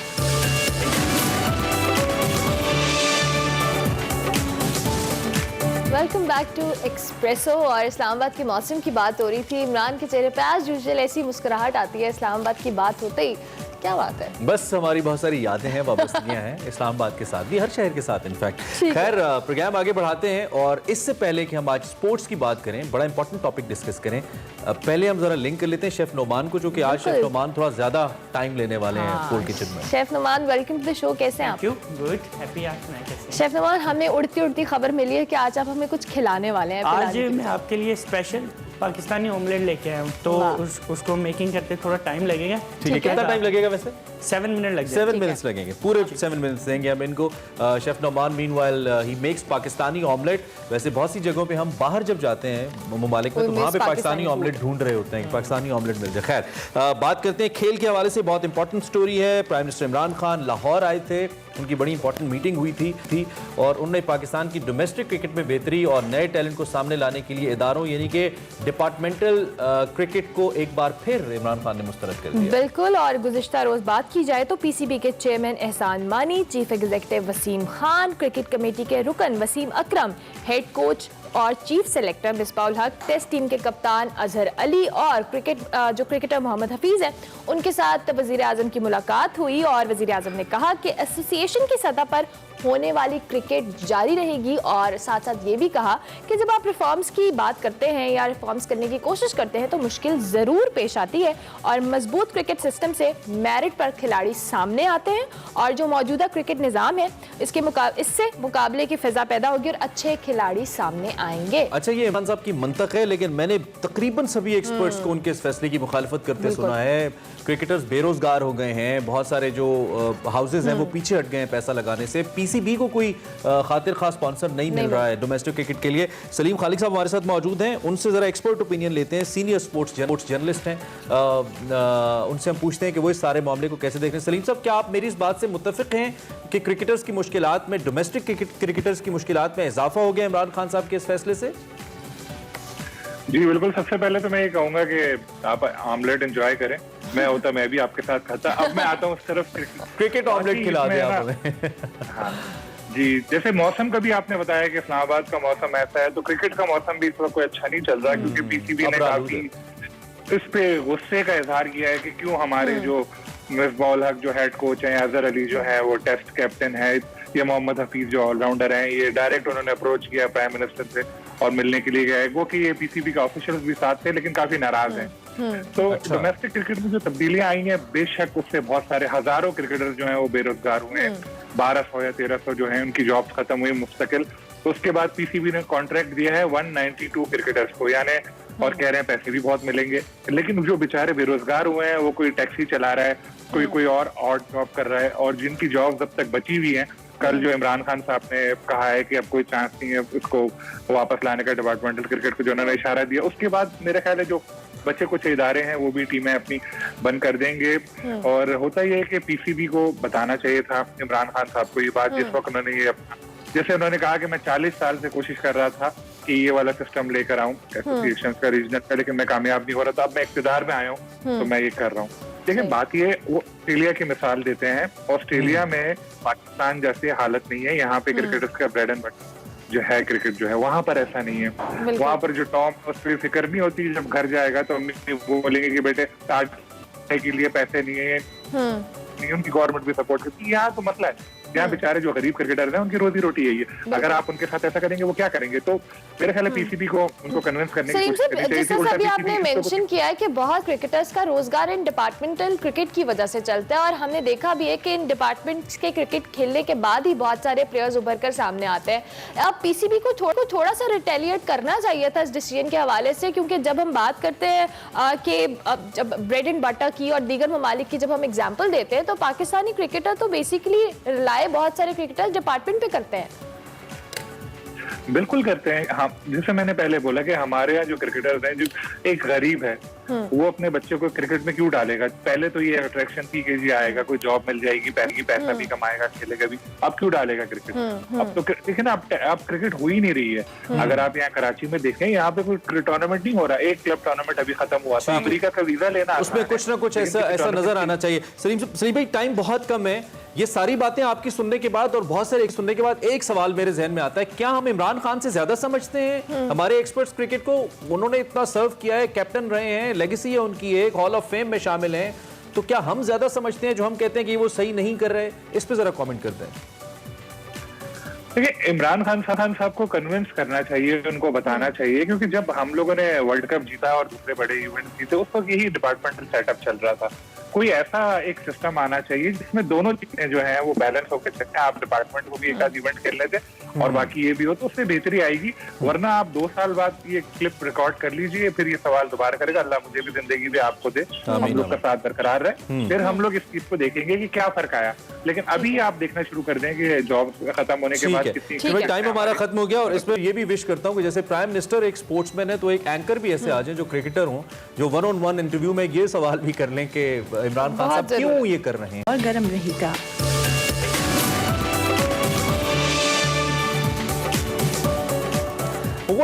Welcome back to Expresso. और इस्लामाबाद के मौसम की बात हो रही थी। इमरान के चेहरे पे आज यूजुअल ऐसी मुस्कुराहट आती है इस्लामाबाद की बात होते ही। क्या बात है? बस हमारी बहुत सारी यादें हैं, वाबस्तगियां हैं इस्लामाबाद के साथ भी, हर शहर के साथ इनफैक्ट। खैर प्रोग्राम आगे बढ़ाते हैं और इससे पहले कि हम आज स्पोर्ट्स की बात करें, बड़ा इंपॉर्टेंट टॉपिक डिस्कस करें, पहले हम जरा लिंक कर लेते हैं शेफ नोमान को, जो कि आज शेफ नोमान थोड़ा ज्यादा टाइम लेने वाले हैं फूड किचन में। Chef Noman, welcome to the show. कैसे हैं आप? Good, happy afternoon. Chef Noman, हमें उड़ती उड़ती खबर मिली है कि आज आप हमें कुछ खिलाने वाले हैं। आज मैं आपके लिए स्पेशल पाकिस्तानी ऑमलेट लेके आया हूँ, तो उसको मेकिंग करते थोड़ा टाइम लगेगा। ठीक है, कितना टाइम लगेगा वैसे? 7 मिनट लगेंगे। 7 मिनट्स लगेंगे, पूरे 7 मिनट्स देंगे हम इनको। Chef Noman meanwhile he makes Pakistani omelette. वैसे बहुत सी जगहों पे हम बाहर जब जाते हैं ममालिक में तो वहाँ पे पाकिस्तानी ऑमलेट ढूंढ रहे होते हैं, पाकिस्तानी ऑमलेट मिल जाए। खैर बात करते हैं खेल के हवाले से, बहुत इंपॉर्टेंट स्टोरी है। प्राइम मिनिस्टर इमरान खान लाहौर आए थे उनकी बड़ी इंपॉर्टेंट मीटिंग हुई थी और उन्होंने पाकिस्तान की डोमेस्टिक क्रिकेट में बेहतरी और नए टैलेंट को सामने लाने के लिए इदारों यानी कि डिपार्टमेंटल क्रिकेट को एक बार फिर इमरान खान ने मुस्तरद कर दिया। बिल्कुल, और गुज़िश्ता रोज बात की जाए तो पीसीबी के chairman Ehsan Mani, chief executive Waseem Khan, cricket committee के रुकन वसीम अकरम, हेड कोच और chief selector Misbah-ul Haq, test team के कप्तान अजहर अली और जो क्रिकेटर मोहम्मद हफीज हैं उनके साथ वजीर आजम की मुलाकात हुई और वजीर आजम ने कहा कि एसोसिएशन की सतह पर होने वाली क्रिकेट जारी रहेगी और साथ साथ ये भी कहा कि जब आप रिफॉर्म्स की बात करते हैं या रिफॉर्म्स करने की कोशिश करते हैं तो मुश्किल ज़रूर पेश आती है और मजबूत क्रिकेट सिस्टम से मेरिट पर खिलाड़ी सामने आते हैं और जो मौजूदा क्रिकेट निज़ाम है इससे मुकाबले की फिजा पैदा होगी और अच्छे खिलाड़ी सामने आएंगे। अच्छा, ये इमरान साहब की मंतक है, लेकिन मैंने तकरीबन सभी एक्सपर्ट्स को उनके इस फैसले की मुखालफत करते सुना है। क्रिकेटर्स बेरोजगार हो गए हैं, बहुत सारे जो हाउसेज हैं वो पीछे हट गए हैं पैसा लगाने से, पीसीबी को कोई खातिर खास स्पॉन्सर नहीं मिल रहा है डोमेस्टिक क्रिकेट के लिए। सलीम खालिक साहब हमारे साथ मौजूद हैं, उनसे जरा एक्सपर्ट ओपिनियन लेते हैं, सीनियर स्पोर्ट्स जर्नलिस्ट हैं, उनसे हम पूछते हैं कि वो इस सारे मामले को कैसे देख रहे हैं। सलीम साहब, क्या आप मेरी इस बात से मुत्तफिक हैं कि क्रिकेटर्स की मुश्किलात में, डोमेस्टिक क्रिकेटर्स की मुश्किलात में इजाफा हो गया इमरान खान साहब के इस फैसले से? जी बिल्कुल, सबसे पहले तो मैं ये कहूंगा कि आप आमलेट एंजॉय करें, मैं भी आपके साथ खाता। अब मैं आता हूँ उस तरफ, क्रिकेट ऑमलेट खिला दिया आपने। हाँ जी, जैसे मौसम का भी आपने बताया कि इस्लामाबाद का मौसम ऐसा है, तो क्रिकेट का मौसम भी इस वक्त कोई अच्छा नहीं चल रहा क्योंकि पीसीबी ने काफी इस पे गुस्से का इजहार किया है कि क्यों हमारे जो मिसबाउल हक जो हेड कोच हैं, अजहर अली जो है वो टेस्ट कैप्टन है, ये मोहम्मद हफीज जो ऑलराउंडर हैं, ये डायरेक्ट उन्होंने अप्रोच किया प्राइम मिनिस्टर से और मिलने के लिए गए। वो कि ये पीसीबी का ऑफिशियल्स भी साथ थे लेकिन काफी नाराज हैं। तो डोमेस्टिक क्रिकेट में जो तब्दीलियां आई हैं, बेशक उससे बहुत सारे हजारों क्रिकेटर जो हैं वो बेरोजगार हुए हैं, 1200 या 1300 जो हैं उनकी जॉब्स खत्म हुई मुस्तकिल। तो उसके बाद पीसीबी ने कॉन्ट्रैक्ट दिया है 192 क्रिकेटर्स को, यानी और कह रहे हैं पैसे भी बहुत मिलेंगे, लेकिन जो बेचारे बेरोजगार हुए हैं वो कोई टैक्सी चला रहा है, कोई और ऑड जॉब कर रहा है, और जिनकी जॉब अब तक बची हुई है, कल जो इमरान खान साहब ने कहा है कि अब कोई चांस नहीं है इसको वापस लाने का डिपार्टमेंटल क्रिकेट को, जो उन्होंने इशारा दिया, उसके बाद मेरा ख्याल है जो बच्चे कुछ इदारे हैं वो भी टीमें अपनी बंद कर देंगे। और होता यह है कि पीसीबी को बताना चाहिए था इमरान खान साहब को ये बात, जिस वक्त उन्होंने ये जैसे उन्होंने कहा कि मैं 40 साल से कोशिश कर रहा था कि ये वाला सिस्टम लेकर आऊं एसोसिएशन का, रीजनल का, लेकिन मैं कामयाब नहीं हो रहा था। अब मैं इख्तिदार में आया हूं तो मैं ये कर रहा हूं। लेकिन बात ये, वो ऑस्ट्रेलिया की मिसाल देते हैं, ऑस्ट्रेलिया में पाकिस्तान जैसी हालत नहीं है, यहाँ पे क्रिकेटर्स का ब्रेड एंड बटर जो है क्रिकेट जो है, वहां पर ऐसा नहीं है। वहां पर जो टॉम उसकी फिक्र नहीं होती, जब घर जाएगा तो अम्मी वो बोलेंगे कि बेटे स्टार्ट के लिए पैसे नहीं है, उनकी गवर्नमेंट भी सपोर्ट करती है। यहाँ तो मसला है, यहाँ बेचारे जो गरीब क्रिकेटर हैं उनकी रोजी रोटी यही है, अगर आप उनके साथ ऐसा करेंगे वो क्या करेंगे? तो मेरे ख्याल है पीसीबी को उनको कन्विंस करने की कोशिश करनी चाहिए। जैसा अभी आपने मेंशन किया है कि बहुत क्रिकेटर्स का रोजगार इन डिपार्टमेंटल क्रिकेट की वजह से चलता है और हमने देखा भी है कि इन डिपार्टमेंट्स के क्रिकेट खेलने के बाद ही बहुत सारे प्लेयर्स उभर कर सामने आते हैं। अब पीसीबी को थोड़ा सा रिटेलिएट करना चाहिए था इस डिसीजन के हवाले से, क्योंकि जब हम बात करते हैं कि जब ब्रेड एंड बटर की और दीगर ममालिक की जब हम एग्जाम्पल देते हैं तो पाकिस्तानी क्रिकेटर तो बेसिकली रिलाय बहुत सारे क्रिकेटर्स डिपार्टमेंट पे करते हैं। बिल्कुल करते हैं। हाँ, जैसे मैंने पहले बोला कि हमारे यहाँ जो क्रिकेटर्स हैं, जो एक गरीब है वो अपने बच्चे को क्रिकेट में क्यों डालेगा? पहले तो ये अट्रैक्शन थी कि जी आएगा, कोई जॉब मिल जाएगी, पैसा भी कमाएगा, खेलेगा भी। अब क्यों डालेगा क्रिकेट? अब तो देखिए ना, अब क्रिकेट हो ही नहीं रही है। अगर आप यहाँ कराची में देखें, यहाँ पे कोई टूर्नामेंट नहीं हो रहा। एक क्लब टूर्नामेंट अभी खत्म हुआ था, अमेरिका का वीजा लेना, उसमें कुछ ना कुछ ऐसा नजर आना चाहिए। सलीम भाई, टाइम बहुत कम है, ये सारी बातें आपकी सुनने के बाद और बहुत सारे सुनने के बाद एक सवाल मेरे जहन में आता है, क्या हम इमरान खान से ज्यादा समझते हैं हमारे एक्सपर्ट्स क्रिकेट को? उन्होंने इतना सर्व किया है, कैप्टन रहे हैं, लेगेसी है उनकी, एक हॉल ऑफ फेम में शामिल हैं, तो क्या हम ज्यादा समझते हैं जो हम कहते हैं कि वो सही नहीं कर रहे? इस पे जरा कमेंट करते हैं। देखिए, इमरान खान साहब को कन्विंस करना चाहिए, उनको बताना चाहिए, क्योंकि जब हम लोगों ने वर्ल्ड कप जीता और दूसरे बड़े इवेंट जीते, उस वक्त यही डिपार्टमेंटल सेटअप चल रहा था। कोई ऐसा एक सिस्टम आना चाहिए जिसमें दोनों चीजें जो हैं वो बैलेंस होकर चलते हैं। आप डिपार्टमेंट को भी एक आध इवेंट खेल लेते और बाकी ये भी हो, तो उससे बेहतरी आएगी। वरना आप 2 साल बाद ये क्लिप रिकॉर्ड कर लीजिए, फिर ये सवाल दोबारा करेगा, अल्लाह मुझे भी जिंदगी भी आपको दे, हम लोग का साथ बरकरार रहे, फिर हम लोग इस चीज को देखेंगे कि क्या फर्क आया। लेकिन अभी आप देखना शुरू कर दें कि जॉब खत्म होने के बाद कितनी। टाइम हमारा खत्म हो गया और इसमें ये भी विश करता हूँ कि जैसे प्राइम मिनिस्टर एक स्पोर्ट्समैन है, तो एक एंकर भी ऐसे आ जाए जो क्रिकेटर हों, जो 1-on-1 इंटरव्यू में ये सवाल भी कर लें कि इमरान खान साहब क्यों ये कर रहे हैं। और गर्म रहेगा।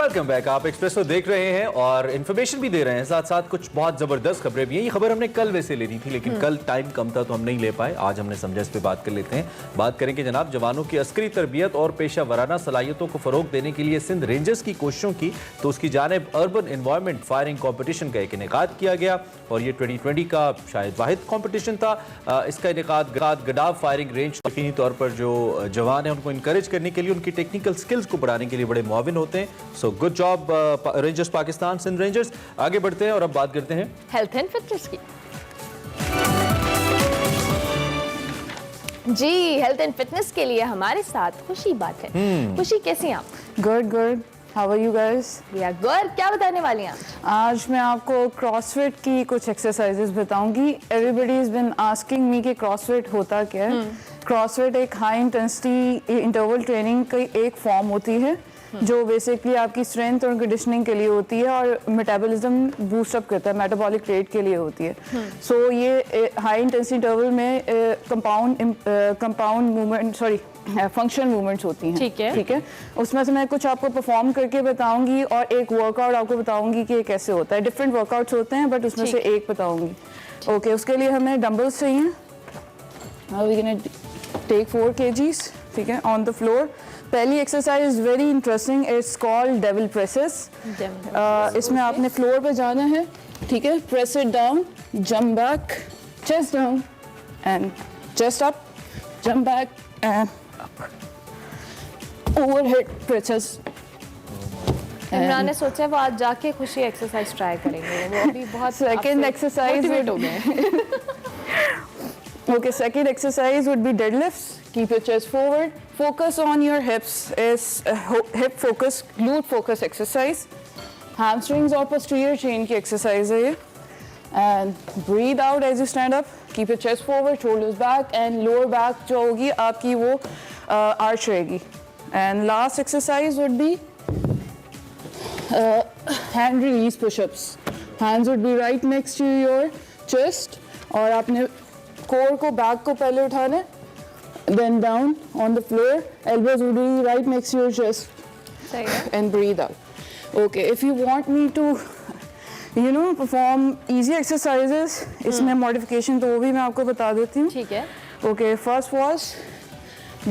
Welcome back. आप एक्सप्रेसो देख रहे हैं और इन्फॉर्मेशन भी दे रहे हैं, साथ साथ कुछ बहुत जबरदस्त खबरें भी हैं। ये खबर हमने कल वैसे लेनी थी, लेकिन कल टाइम कम था तो हम नहीं ले पाए। आज हमने समझा इस पे बात कर लेते हैं। बात करेंगे जनाब जवानों की अस्करी तरबियत और पेशा वराना सलाहियतों को फरोग देने के लिए सिंध रेंजर्स की कोशिशों की, तो उसकी जानिब अर्बन एनवायरनमेंट फायरिंग कॉम्पिटिशन का एक इनेकाद किया गया और ये 2020 का शायद वाहिद कॉम्पिटिशन था। इसका इनेकाद गडाव फायरिंग रेंज यकीनी तौर पर जो जवान है उनको इंकरेज करने के लिए, उनकी टेक्निकल स्किल्स को बढ़ाने के लिए बड़े मुआविन होते हैं। So good job rangers Pakistan, Sindh rangers. आगे बढ़ते हैं और अब बात करते हैं हेल्थ एंड फिटनेस की। जी, हेल्थ एंड फिटनेस के लिए हमारे साथ खुशी बात है। खुशी, कैसी हैं आप? Good good, how are you guys? We are good. क्या बताने वाली हैं आज मैं आपको क्रॉसफिट की कुछ एक्सरसाइजेस बताऊंगी। Everybody is been asking me कि क्रॉसफिट होता क्या है। क्रॉसफिट एक हाई इंटेंसिटी इंटरवल ट्रेनिंग की एक फॉर्म होती है जो बेसिकली आपकी स्ट्रेंथ और कंडीशनिंग के लिए होती है और मेटाबॉलिज्म बूस्ट अप करता है, मेटाबॉलिक रेट के लिए होती है। सो ये हाई इंटेंसिटी इंटरवल में कंपाउंड मूवमेंट फंक्शनल मूवमेंट्स होती हैं। ठीक है, उसमें से मैं कुछ आपको परफॉर्म करके बताऊंगी और एक वर्कआउट आपको बताऊंगी कि ये कैसे होता है। डिफरेंट वर्कआउट्स होते हैं बट उसमें से एक बताऊंगी। ओके, उसके लिए हमें डंबल्स चाहिए। वी कैन टेक 4 kgs, ठीक है, ऑन द फ्लोर। पहली exercise very interesting, it's called devil presses. इसमें आपने फ्लोर पे जाना है, ठीक है, press it down, jump back, chest down and chest up, jump back and overhead presses. Imran ने सोचा वो आज जाके खुशी एक्सरसाइज ट्राई करेंगे। वो अभी बहुत सेकंड एक्सरसाइज हो गए। Okay, second exercise would be deadlifts. Keep your chest forward. Focus on your hips. Is hip focus, glute focus exercise. Hamstrings और posterior chain की exercise है ये. And breathe out as you stand up. Keep your chest forward, shoulders back, and lower back जो होगी आपकी वो arch रहेगी. And last exercise would be hand release push-ups. Hands would be right next to your chest और आपने core को back को पहले उठाना, then down on the floor, elbows would be right next to your chest and breathe out. Okay, if you want me to perform easy exercises, इसमें modification तो वो भी मैं आपको बता देती हूँ। ठीक है। Okay, first was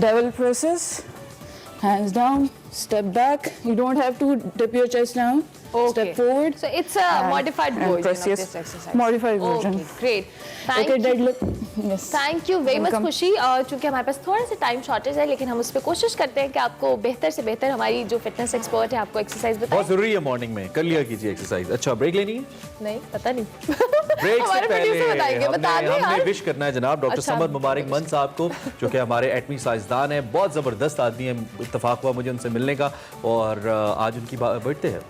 devil presses, hands down, step back. You don't have to dip your chest down. Okay. Step forward. So it's a modified version of this exercise. Modified version. Okay, great. Thank Okay, you. deadlift. Yes. Thank you very much खुशी। और चूंकि हमारे पास थोड़ा सा time shortage है, लेकिन हम उस पर कोशिश करते हैं कि आपको बेहतर से बेहतर हमारी जो फिटनेस एक्सपर्ट है आपको एक्सरसाइज बताएं। बहुत जरूरी है मॉर्निंग में, कर लिया कीजिए एक्सरसाइज। अच्छा, ब्रेक लेनी है? नहीं, पता नहीं। ब्रेक से पहले हमने विश करना है जनाब डॉक्टर अच्छा, समद मुबारक मन साहब को, जो कि हमारे एटमी साइंसदान हैं, बहुत ज़बरदस्त आदमी है। इत्तेफाक हुआ मुझे उनसे मिलने का और आज उनकी बर्थडे है।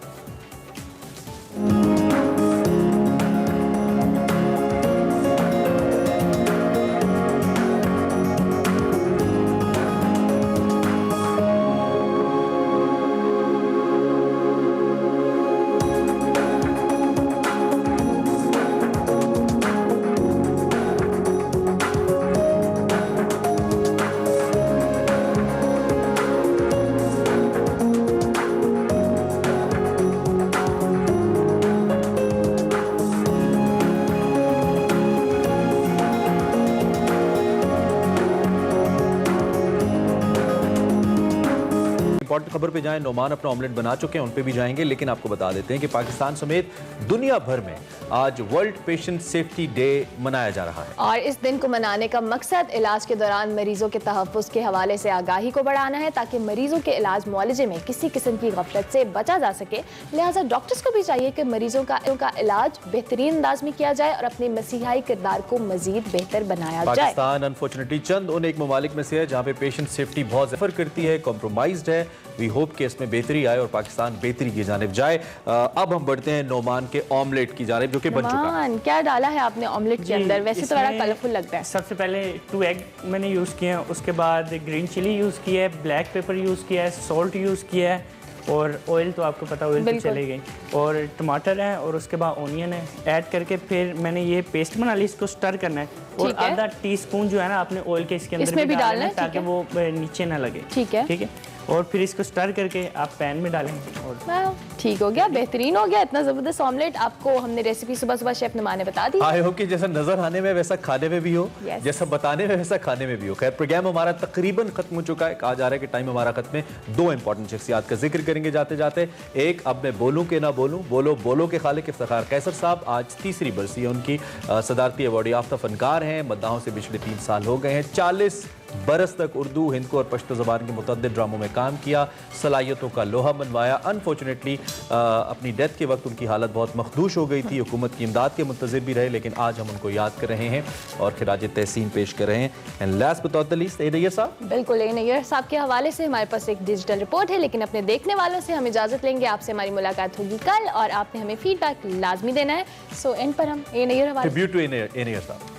इंपॉर्टेंट खबर पे जाएं। नोमान अपना ऑमलेट बना चुके हैं, उन पे भी जाएंगे, लेकिन आपको बता देते हैं कि पाकिस्तान समेत दुनिया भर में आज वर्ल्ड पेशेंट सेफ्टी डे मनाया जा रहा है। और इस दिन को मनाने का मकसद इलाज के दौरान मरीजों के तहफ़्फ़ुज़ के हवाले से आगाही को बढ़ाना है, ताकि मरीजों के इलाज मुआलजे में किसी किस्म की गफलत से बचा जा सके। लिहाजा डॉक्टर्स को भी चाहिए कि मरीजों का इलाज बेहतरीन अंदाज में किया जाए और अपने मसीहाई किरदार को मजीद बेहतर बनाया जाए। पाकिस्तान अनफॉर्चुनेटली चंद उन एक ममालिक में से है जहाँ पे पेशेंट सेफ्टी बहुत ज़फर करती है, कॉम्प्रोमाइज्ड है। वी होप कि इसमें बेहतरी आए और पाकिस्तान बेहतरी की जानिब जाए। अब हम बढ़ते हैं नोमान के ऑमलेट की जानिब, जो कि बन चुका है। क्या डाला है आपने ऑमलेट के अंदर? वैसे तो बड़ा कलरफुल लगता है। सबसे पहले 2 एग मैंने यूज़ किए हैं, उसके बाद ग्रीन चिली यूज़ किया है, ब्लैक पेपर यूज़ किया है, सॉल्ट यूज़ किया है और ऑयल तो आपको पता ऑयल तो चले गई, और टमाटर है और उसके बाद ऑनियन है। ऐड करके फिर मैंने ये पेस्ट बना ली, इसको स्टर करना है और आधा टीस्पून जो है ना आपने ऑयल के इसके अंदर भी डालना है ताकि वो नीचे ना लगे। ठीक है, ठीक है। और फिर इसको स्टर करके आप पैन में डालें और ठीक हो गया, बेहतरीन हो गया। इतना ज़बरदस्त ऑमलेट आपको हमने रेसिपी सुबह सुबह शेफ नुमा ने बता दी। आई होप कि जैसा नजर आने में वैसा खाने में भी हो, जैसा बताने में वैसा खाने में भी हो। खैर, प्रोग्राम हमारा तकरीबन खत्म हो चुका है। कहा जा रहा है कि टाइम हमारा खत्म है। 2 इंपॉर्टेंट शख्सियात का जिक्र करेंगे जाते जाते। एक, अब मैं बोलूं कि ना बोलूं, बोलो बोलो के खालिक इफ्तिखार कैसर साहब, आज 3री बरसी है उनकी। सदारती अवार्ड याफ्ता फनकार हैं, मद्दाहों से पिछले 3 साल हो गए हैं। 40 बरस तक उर्दू, हिंदू और पश्तो ज़बान के मुतअद्दिद ड्रामों में काम किया, सलाहियतों का लोहा मनवाया। अनफॉर्चुनेटली अपनी डेथ के वक्त उनकी हालत बहुत मखदूश हो गई थी। हुकूमत की इमदाद के मुंतज़िर भी रहे, लेकिन आज हम उनको याद कर रहे हैं और खिराज तहसीन पेश कर रहे हैं। And last but not the least, Nayyar साहब। बिल्कुल, नैयर साहब के हवाले से हमारे पास एक डिजिटल रिपोर्ट है, लेकिन अपने देखने वालों से हम इजाज़त लेंगे। आपसे हमारी मुलाकात होगी कल और आपने हमें फीडबैक लाजमी देना है। सो एंड पर हम नैयर हवाले ट्रिब्यूट टू नैयर साहब।